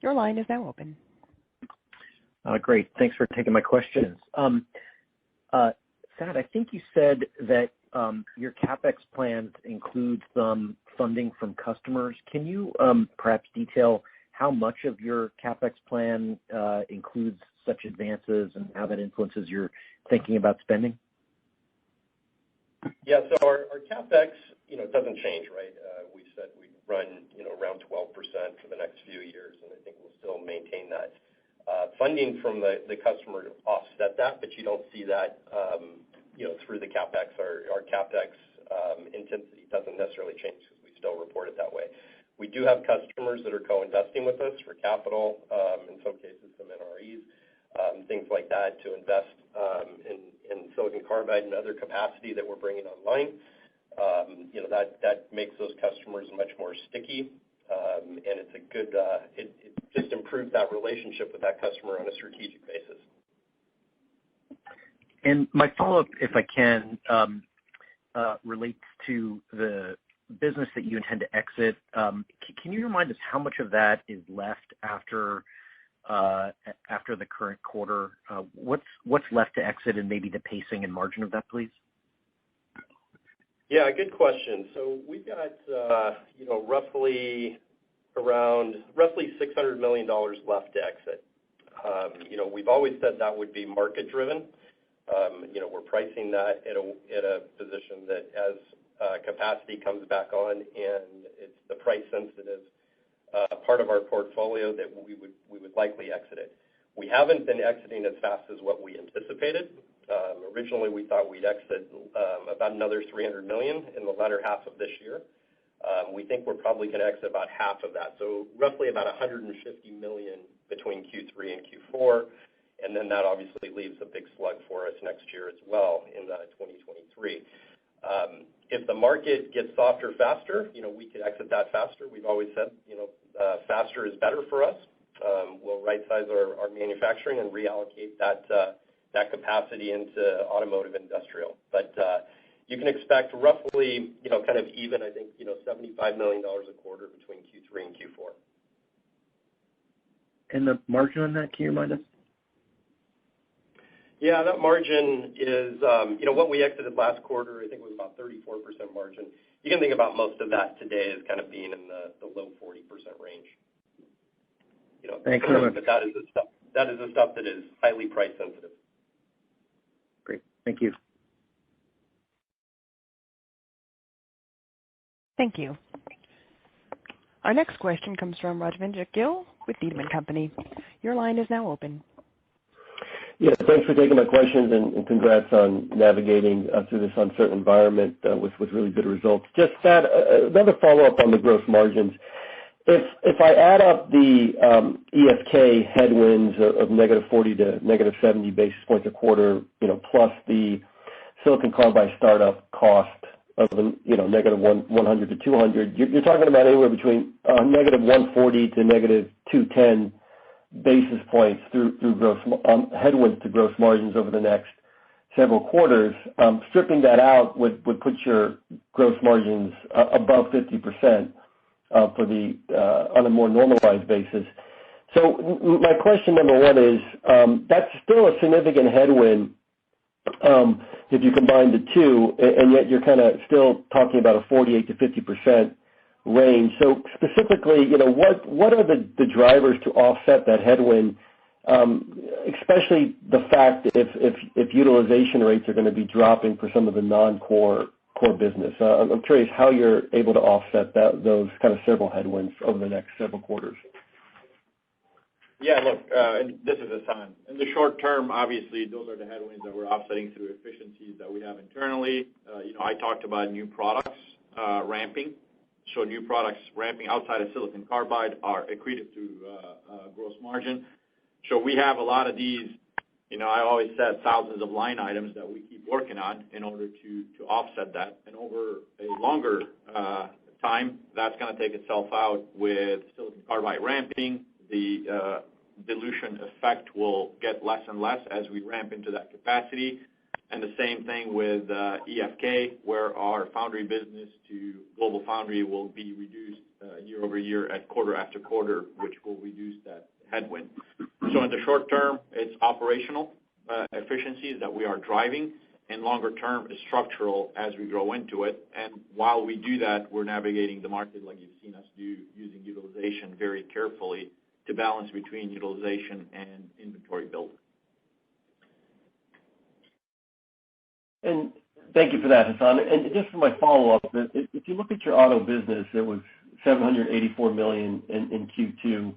[SPEAKER 1] Your line is now open.
[SPEAKER 9] Great. Thanks for taking my questions. Thad, I think you said that your CapEx plans include some funding from customers. Can you perhaps detail how much of your CapEx plan includes such advances and how that influences your thinking about spending?
[SPEAKER 4] Yeah, so our CapEx, doesn't change, right? We said we'd run, around 12% for the next few years, and I think we'll still maintain that. Funding from the customer to offset that, but you don't see that, through the CapEx. Our CapEx intensity doesn't necessarily change because we still report it that way. We do have customers that are co-investing with us for capital, in some cases some NREs, things like that to invest in silicon carbide and other capacity that we're bringing online. That makes those customers much more sticky, and it's a good, it just improves that relationship with that customer on a strategic basis.
[SPEAKER 9] And my follow-up, if I can, relates to the business that you intend to exit. Can you remind us how much of that is left after the current quarter? What's left to exit, and maybe the pacing and margin of that, please?
[SPEAKER 4] Yeah, good question. So we've got, roughly $600 million left to exit. We've always said that would be market driven. We're pricing that at a position that as capacity comes back on and it's the price sensitive part of our portfolio that we would likely exit it. We haven't been exiting as fast as what we anticipated. Originally, we thought we'd exit about another $300 million in the latter half of this year. We think we're probably going to exit about half of that, so roughly about $150 million between Q3 and Q4, and then that obviously leaves a big slug for us next year as well in 2023. If the market gets softer faster, we could exit that faster. We've always said, faster is better for us. We'll right-size our manufacturing and reallocate that capacity into automotive industrial. But you can expect roughly, kind of even, I think, $75 million a quarter between Q3 and Q4.
[SPEAKER 9] And the margin on that, can you remind us?
[SPEAKER 4] Yeah, that margin is, what we exited last quarter, I think it was about 34% margin. You can think about most of that today as kind of being in the low 40% range.
[SPEAKER 9] Thank you.
[SPEAKER 4] But that is the stuff that is highly price sensitive.
[SPEAKER 9] Great. Thank you.
[SPEAKER 1] Thank you. Our next question comes from Rajvindra Gill with Needham & Company. Your line is now open.
[SPEAKER 10] Yeah, thanks for taking my questions, and congrats on navigating through this uncertain environment with really good results. Just that, another follow-up on the gross margins. If I add up the EFK headwinds of negative 40 to negative 70 basis points a quarter, plus the silicon carbide startup cost of negative 100 to 200, you're talking about anywhere between negative 140 to negative 210 basis points through headwinds to gross margins over the next several quarters. Stripping that out would put your gross margins above 50% on a more normalized basis. So my question number one is, that's still a significant headwind if you combine the two, and yet you're kind of still talking about a 48 to 50% range. So specifically, what are the drivers to offset that headwind, especially the fact that if utilization rates are going to be dropping for some of the non-core business? I'm curious how you're able to offset those kind of several headwinds over the next several quarters.
[SPEAKER 3] Yeah, look, and this is Hassan. In the short term, obviously, those are the headwinds that we're offsetting through efficiencies that we have internally. I talked about new products ramping. So new products ramping outside of silicon carbide are accretive to gross margin. So we have a lot of these, I always said thousands of line items that we keep working on in order to offset that. And over a longer time, that's going to take itself out with silicon carbide ramping. The dilution effect will get less and less as we ramp into that capacity. And the same thing with EFK, where our foundry business to global foundry will be reduced year over year at quarter after quarter, which will reduce that headwind. So in the short term, it's operational efficiencies that we are driving, and longer term is structural as we grow into it. And while we do that, we're navigating the market like you've seen us do, using utilization very carefully to balance between utilization and inventory build.
[SPEAKER 10] And thank you for that, Hassan. And just for my follow-up, if you look at your auto business, it was $784 million in Q2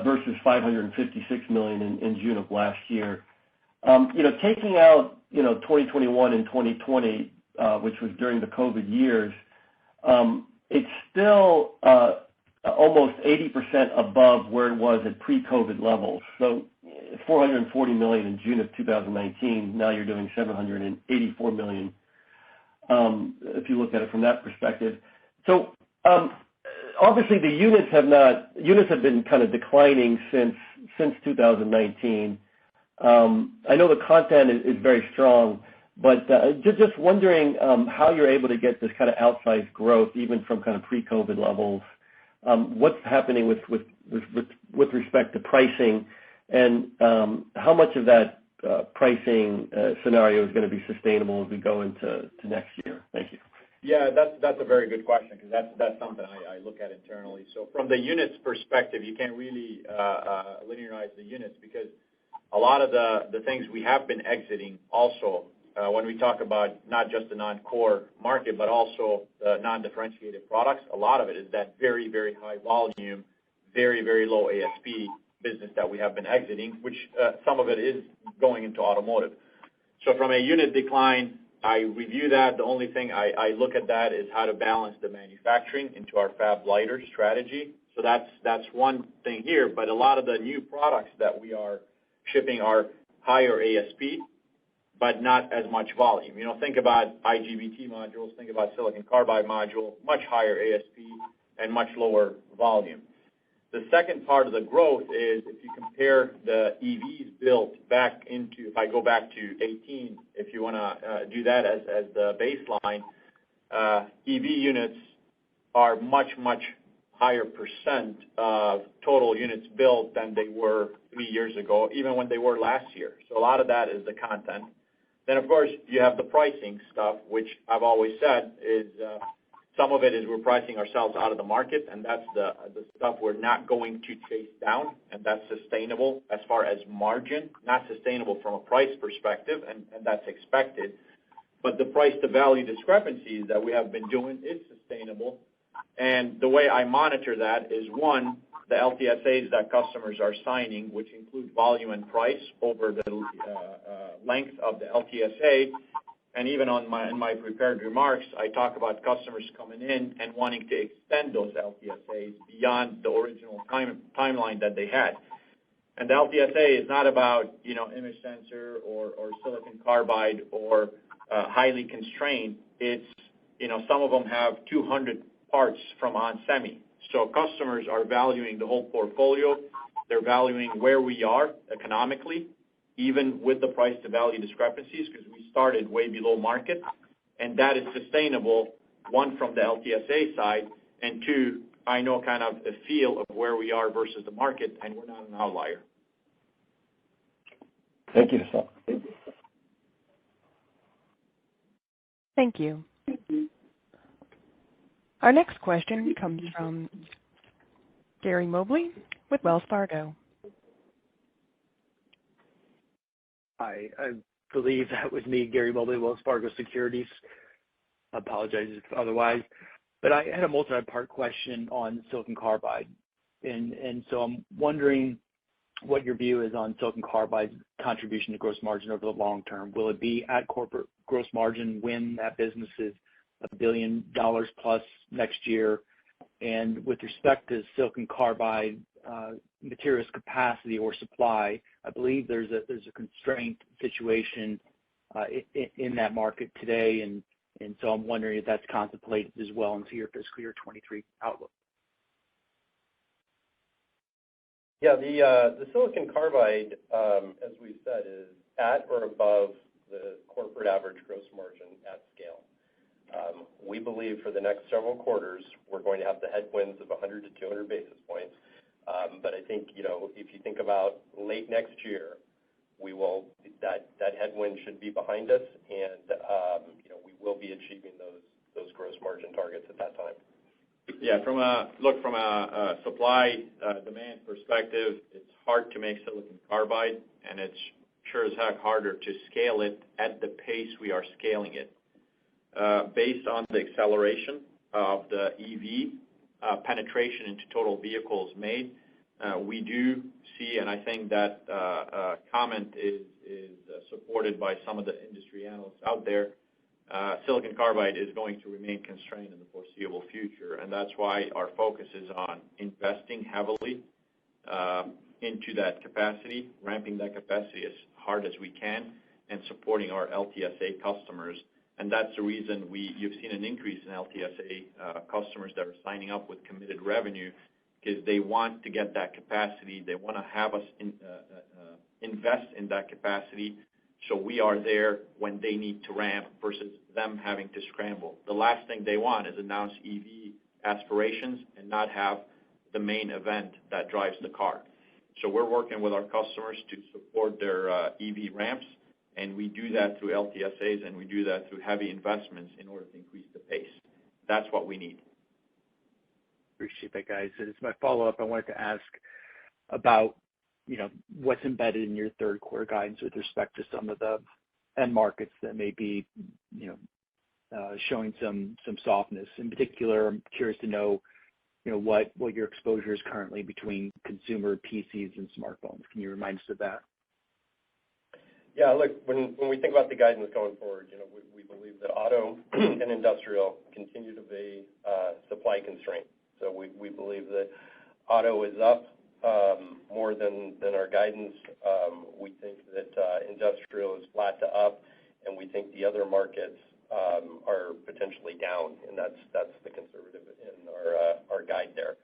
[SPEAKER 10] versus $556 million in June of last year. Taking out 2021 and 2020, which was during the COVID years, it's still almost 80% above where it was at pre-COVID levels. So $440 million in June of 2019. Now you're doing $784 million. If you look at it from that perspective. So obviously the units have been kind of declining since 2019. I know the content is very strong, but just wondering how you're able to get this kind of outsized growth even from kind of pre-COVID levels. What's happening with respect to pricing, and how much of that pricing scenario is going to be sustainable as we go into next year? Thank you.
[SPEAKER 3] Yeah, that's a very good question, because that's something I look at internally. So from the units perspective, you can't really linearize the units, because a lot of the things we have been exiting also, when we talk about not just the non-core market, but also the non-differentiated products, a lot of it is that very, very high volume, very, very low ASP business that we have been exiting, which some of it is going into automotive. So from a unit decline, I review that. The only thing I look at that is how to balance the manufacturing into our fab lighter strategy. So that's one thing here. But a lot of the new products that we are shipping are higher ASP, but not as much volume. Think about IGBT modules, think about silicon carbide module, much higher ASP and much lower volume. The second part of the growth is if you compare the EVs built back into, if I go back to 18, if you want to do that as the baseline, EV units are much, much higher percent of total units built than they were 3 years ago, even when they were last year. So a lot of that is the content. Then, of course, you have the pricing stuff, which I've always said is some of it is we're pricing ourselves out of the market, and that's the stuff we're not going to chase down, and that's sustainable as far as margin, not sustainable from a price perspective, and that's expected. But the price-to-value discrepancies that we have been doing is sustainable. And the way I monitor that is, one, the LTSAs that customers are signing, which include volume and price over the length of the LTSA. And even in my prepared remarks, I talk about customers coming in and wanting to extend those LTSAs beyond the original timeline that they had. And the LTSA is not about, image sensor or silicon carbide or highly constrained. It's, some of them have 200 parts from onsemi. So customers are valuing the whole portfolio. They're valuing where we are economically, even with the price to value discrepancies, because we started way below market. And that is sustainable, one, from the LTSA side, and two, I know kind of a feel of where we are versus the market, and we're not an outlier.
[SPEAKER 10] Thank you, Hassan.
[SPEAKER 1] Thank you. Our next question comes from Gary Mobley with Wells Fargo.
[SPEAKER 11] Hi, I believe that was me, Gary Mobley, Wells Fargo Securities. I apologize if otherwise. But I had a multi-part question on silicon carbide. And so I'm wondering what your view is on silicon carbide's contribution to gross margin over the long term. Will it be at corporate gross margin when that business is $1 billion plus next year? And with respect to silicon carbide materials capacity or supply, I believe there's a constraint situation in that market today, and so I'm wondering if that's contemplated as well into your fiscal year 23 outlook.
[SPEAKER 4] Yeah, the silicon carbide, as we said, is at or above the corporate average gross margin at scale. We believe for the next several quarters we're going to have the headwinds of 100 to 200 basis points. But I think, if you think about late next year, that headwind should be behind us, and we will be achieving those gross margin targets at that time.
[SPEAKER 3] Yeah, from a supply demand perspective, it's hard to make silicon carbide, and it's sure as heck harder to scale it at the pace we are scaling it. Based on the acceleration of the EV penetration into total vehicles made, we do see, and I think that comment is supported by some of the industry analysts out there, silicon carbide is going to remain constrained in the foreseeable future, and that's why our focus is on investing heavily into that capacity, ramping that capacity as hard as we can, and supporting our LTSA customers. And that's the reason you've seen an increase in LTSA customers that are signing up with committed revenue, because they want to get that capacity. They want to have us invest in that capacity, so we are there when they need to ramp versus them having to scramble. The last thing they want is announce EV aspirations and not have the main event that drives the car. So we're working with our customers to support their EV ramps, and we do that through LTSAs, and we do that through heavy investments in order to increase the pace. That's what we need.
[SPEAKER 11] Appreciate that, guys. As my follow-up, I wanted to ask about, what's embedded in your third quarter guidance with respect to some of the end markets that may be, showing some softness. In particular, I'm curious to know, what your exposure is currently between consumer PCs and smartphones. Can you remind us of that?
[SPEAKER 4] Yeah, look, when we think about the guidance going forward, we believe that auto and industrial continue to be supply constrained. So we believe that auto is up more than our guidance. We think that industrial is flat to up, and we think the other markets are potentially down, and that's the conservative in our guide there.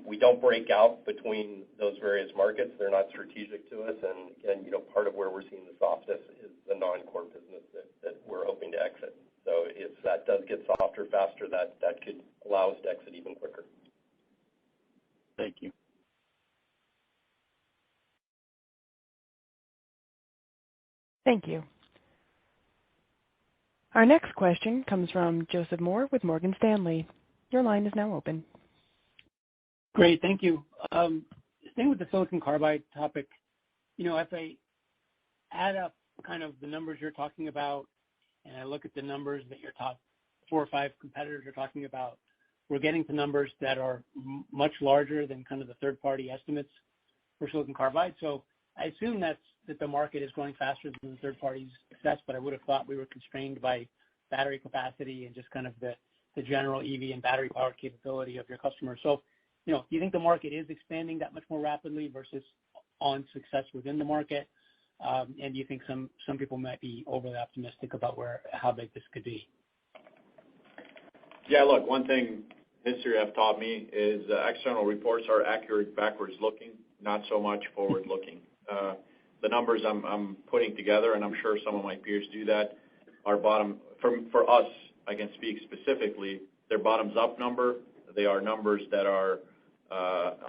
[SPEAKER 4] We don't break out between those various markets. They're not strategic to us, and again, part of where we're seeing the softness is the non-core business that we're hoping to exit. So if that does get softer faster, that could allow us to exit even quicker.
[SPEAKER 11] Thank you.
[SPEAKER 1] Thank you. Our next question comes from Joseph Moore with Morgan Stanley. Your line is now open.
[SPEAKER 12] Great, thank you. Staying with the silicon carbide topic, if I add up kind of the numbers you're talking about, and I look at the numbers that your top 4 or 5 competitors are talking about, we're getting to numbers that are much larger than kind of the third-party estimates for silicon carbide. So I assume that the market is growing faster than the third party's assess, but I would have thought we were constrained by battery capacity and just kind of the general EV and battery power capability of your customers. So, do you think the market is expanding that much more rapidly versus on success within the market? And do you think some people might be overly optimistic about how big this could be?
[SPEAKER 3] Yeah, look, one thing history have taught me is external reports are accurate backwards looking, not so much forward looking. The numbers I'm putting together, and I'm sure some of my peers do that, are bottom for us. I can speak specifically. Their bottoms up number, They are numbers that are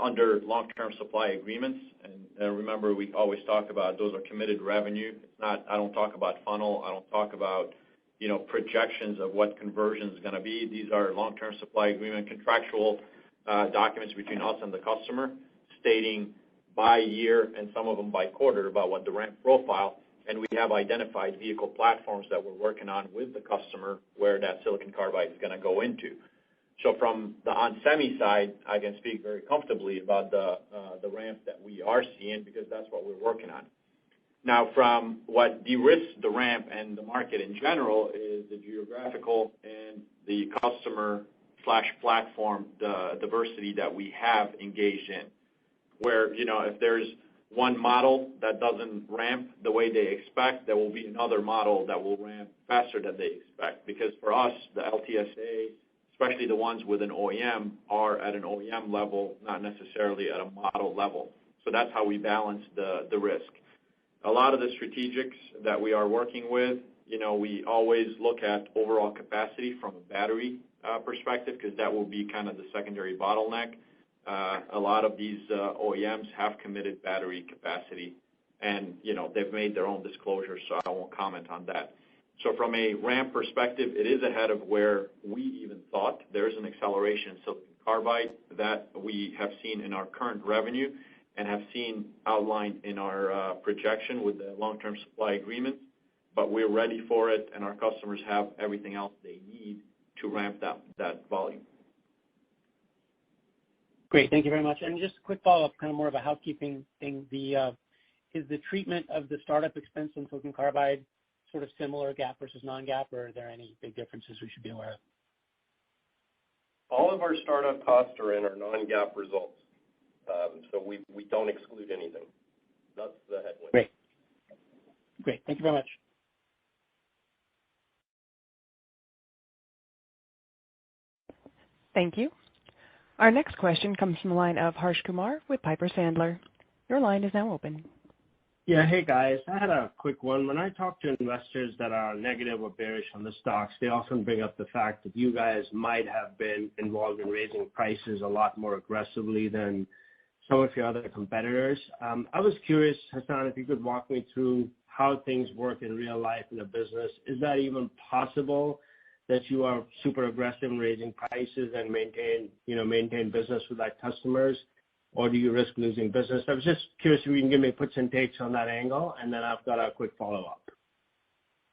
[SPEAKER 3] under long-term supply agreements. And remember, we always talk about those are committed revenue. It's not. I don't talk about funnel. I don't talk about projections of what conversion is going to be. These are long-term supply agreement contractual documents between us and the customer, stating by year and some of them by quarter about what the ramp profile. And we have identified vehicle platforms that we're working on with the customer where that silicon carbide is going to go into. So from the on-semi side, I can speak very comfortably about the ramp that we are seeing because that's what we're working on. Now, from what de-risks the ramp and the market in general is the geographical and the customer/platform the diversity that we have engaged in, where if there's one model that doesn't ramp the way they expect, there will be another model that will ramp faster than they expect. Because for us, the LTSA, especially the ones with an OEM, are at an OEM level, not necessarily at a model level. So that's how we balance the risk. A lot of the strategics that we are working with, we always look at overall capacity from a battery perspective because that will be kind of the secondary bottleneck. A lot of these OEMs have committed battery capacity, and they've made their own disclosures, so I won't comment on that. So from a ramp perspective, it is ahead of where we even thought. There's an acceleration in silicon carbide that we have seen in our current revenue and have seen outlined in our projection with the long-term supply agreements, but we're ready for it, and our customers have everything else they need to ramp that volume.
[SPEAKER 12] Great. Thank you very much. And just a quick follow-up, kind of more of a housekeeping thing. Is the treatment of the startup expense in silicon carbide sort of similar, GAAP versus non-GAAP, or are there any big differences we should be aware of?
[SPEAKER 4] All of our startup costs are in our non-GAAP results, so we don't exclude anything. That's the headwind.
[SPEAKER 12] Great. Thank you very much.
[SPEAKER 1] Thank you. Our next question comes from the line of Harsh Kumar with Piper Sandler. Your line is now open.
[SPEAKER 13] Yeah, hey guys. I had a quick one. When I talk to investors that are negative or bearish on the stocks, they often bring up the fact that you guys might have been involved in raising prices a lot more aggressively than some of your other competitors. I was curious, Hassan, if you could walk me through how things work in real life in a business. Is that even possible that you are super aggressive in raising prices and maintain business with like customers, or do you risk losing business? I was just curious if you can give me puts and takes on that angle, and then I've got a quick follow-up.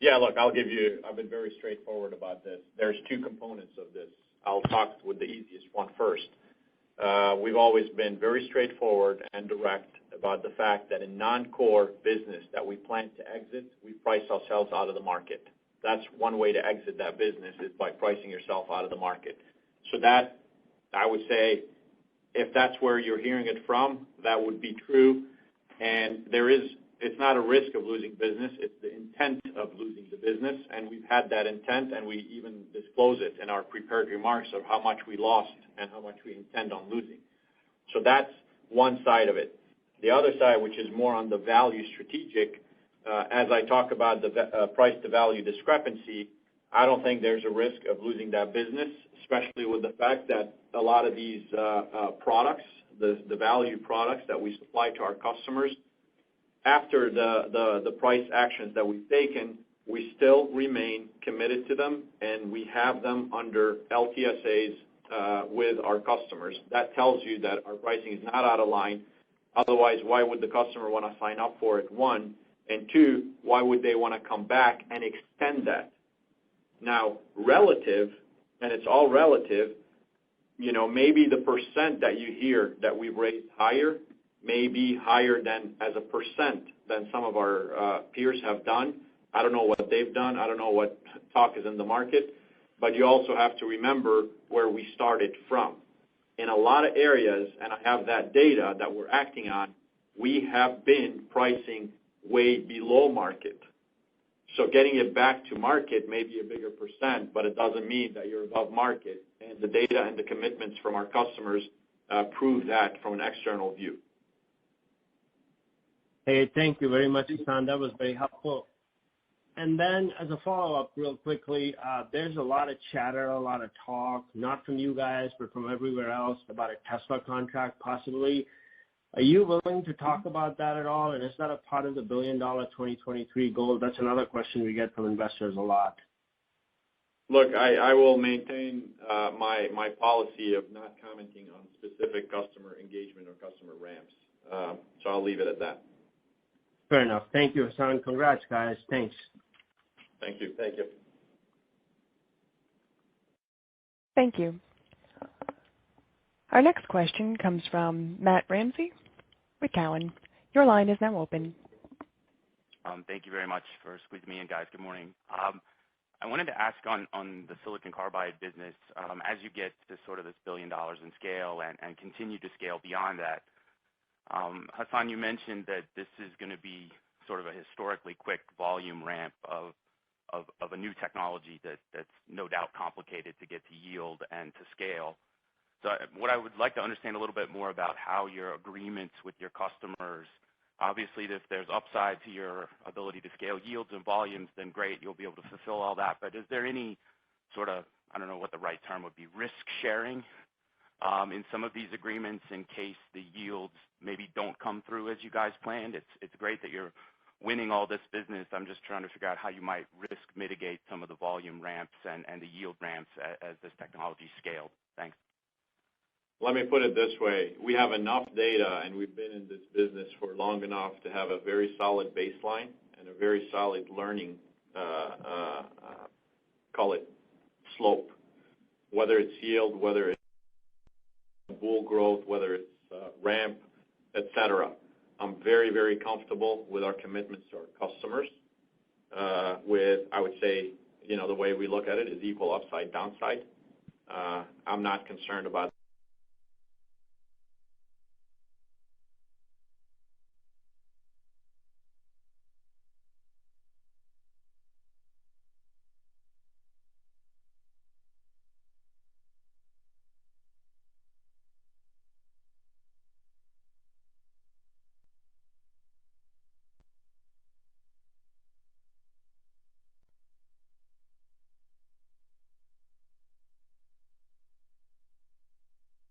[SPEAKER 3] Yeah, look, I've been very straightforward about this. There's two components of this. I'll talk with the easiest one first. We've always been very straightforward and direct about the fact that in non-core business that we plan to exit, we price ourselves out of the market. That's one way to exit that business is by pricing yourself out of the market. So that, I would say, if that's where you're hearing it from, that would be true. And it's not a risk of losing business, it's the intent of losing the business. And we've had that intent, and we even disclose it in our prepared remarks of how much we lost and how much we intend on losing. So that's one side of it. The other side, which is more on the value strategic, as I talk about the price to value discrepancy, I don't think there's a risk of losing that business, especially with the fact that a lot of these products, the value products that we supply to our customers, after the price actions that we've taken, we still remain committed to them, and we have them under LTSAs with our customers. That tells you that our pricing is not out of line. Otherwise, why would the customer want to sign up for it, one? And two, why would they want to come back and extend that? Now, relative, and it's all relative, maybe the percent that you hear that we've raised higher may be higher than as a percent than some of our peers have done. I don't know what they've done. I don't know what talk is in the market. But you also have to remember where we started from. In a lot of areas, and I have that data that we're acting on, we have been pricing way below market. So getting it back to market may be a bigger percent, but it doesn't mean that you're above market. And the data and the commitments from our customers prove that from an external view.
[SPEAKER 13] Hey, thank you very much, Hassan. That was very helpful. And then as a follow-up real quickly, there's a lot of chatter, a lot of talk, not from you guys, but from everywhere else about a Tesla contract possibly. Are you willing to talk about that at all? And is that a part of the $1 billion 2023 goal? That's another question we get from investors a lot.
[SPEAKER 3] Look, I will maintain my policy of not commenting on specific customer engagement or customer ramps. So I'll leave it at that.
[SPEAKER 13] Fair enough. Thank you, Hassan. Congrats, guys. Thanks.
[SPEAKER 3] Thank you.
[SPEAKER 4] Thank you.
[SPEAKER 1] Thank you. Our next question comes from Matt Ramsey with Cowen. Your line is now open.
[SPEAKER 14] Thank you very much for squeezing me in, guys. Good morning. I wanted to ask on the silicon carbide business, as you get to sort of this $1 billion in scale and continue to scale beyond that, Hassan, you mentioned that this is going to be sort of a historically quick volume ramp of a new technology that's no doubt complicated to get to yield and to scale. So what I would like to understand a little bit more about how your agreements with your customers, obviously if there's upside to your ability to scale yields and volumes, then great, you'll be able to fulfill all that. But is there any sort of, I don't know what the right term would be, risk sharing in some of these agreements in case the yields maybe don't come through as you guys planned? It's great that you're winning all this business. I'm just trying to figure out how you might risk mitigate some of the volume ramps and the yield ramps as this technology scaled. Thanks.
[SPEAKER 3] Let me put it this way. We have enough data, and we've been in this business for long enough to have a very solid baseline and a very solid learning, call it slope, whether it's yield, whether it's bull growth, whether it's ramp, et cetera. I'm very, very comfortable with our commitments to our customers. I would say, the way we look at it is equal upside, downside. I'm not concerned about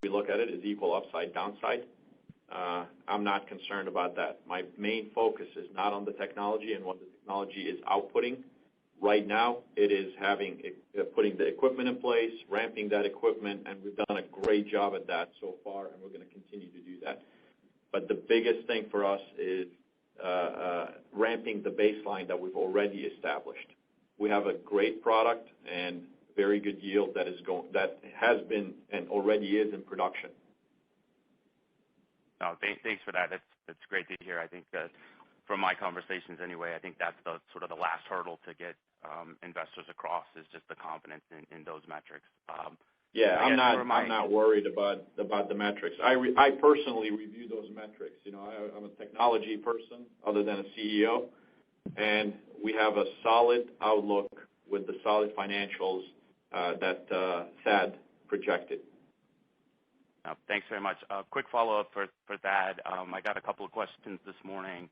[SPEAKER 3] we look at it as equal upside, downside. I'm not concerned about that. My main focus is not on the technology and what the technology is outputting. Right now, it is putting the equipment in place, ramping that equipment, and we've done a great job at that so far, and we're going to continue to do that. But the biggest thing for us is ramping the baseline that we've already established. We have a great product and very good yield that has been and already is in production.
[SPEAKER 14] No, thanks for that. That's great to hear. I think that from my conversations anyway, I think that's the sort of the last hurdle to get investors across is just the confidence in those metrics.
[SPEAKER 3] I'm not worried about the metrics. I personally review those metrics. I'm a technology person other than a CEO, and we have a solid outlook with the solid financials that Thad projected.
[SPEAKER 14] Thanks very much. Quick follow-up for Thad. I got a couple of questions this morning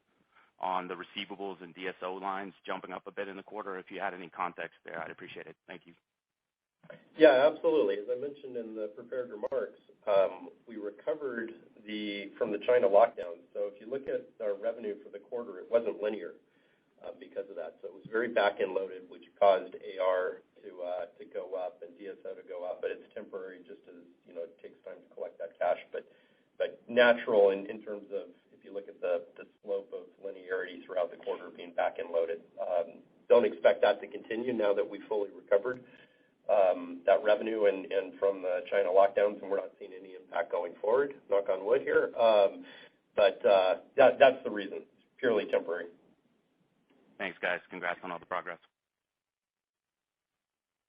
[SPEAKER 14] on the receivables and DSO lines jumping up a bit in the quarter. If you had any context there, I'd appreciate it. Thank you.
[SPEAKER 4] Yeah, absolutely. As I mentioned in the prepared remarks, we recovered from the China lockdown. So if you look at our revenue for the quarter, it wasn't linear because of that. So it was very back-end loaded, which caused AR to go up and DSO to go up. But it's temporary, just as it takes time to collect that cash. But natural in terms of if you look at the slope of linearity throughout the quarter being back-end loaded. Don't expect that to continue now that we fully recovered that revenue and from the China lockdowns, and we're not seeing any impact going forward. Knock on wood here. But that's the reason. It's purely temporary.
[SPEAKER 14] Thanks, guys. Congrats on all the progress.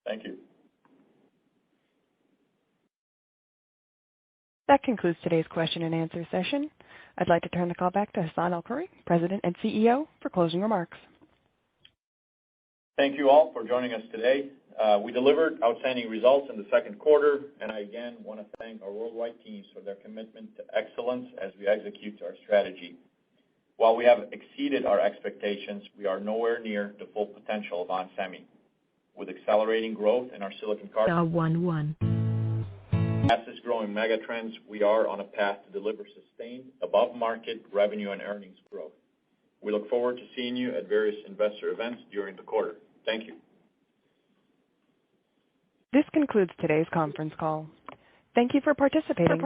[SPEAKER 3] Thank you.
[SPEAKER 1] That concludes today's question and answer session. I'd like to turn the call back to Hassan Al-Khoury, President and CEO, for closing remarks.
[SPEAKER 3] Thank you all for joining us today. We delivered outstanding results in the second quarter, and I again want to thank our worldwide teams for their commitment to excellence as we execute our strategy. While we have exceeded our expectations, we are nowhere near the full potential of onsemi. With accelerating growth in our silicon carbide, fastest-growing megatrends, we are on a path to deliver sustained above-market revenue and earnings growth. We look forward to seeing you at various investor events during the quarter. Thank you.
[SPEAKER 1] This concludes today's conference call. Thank you for participating.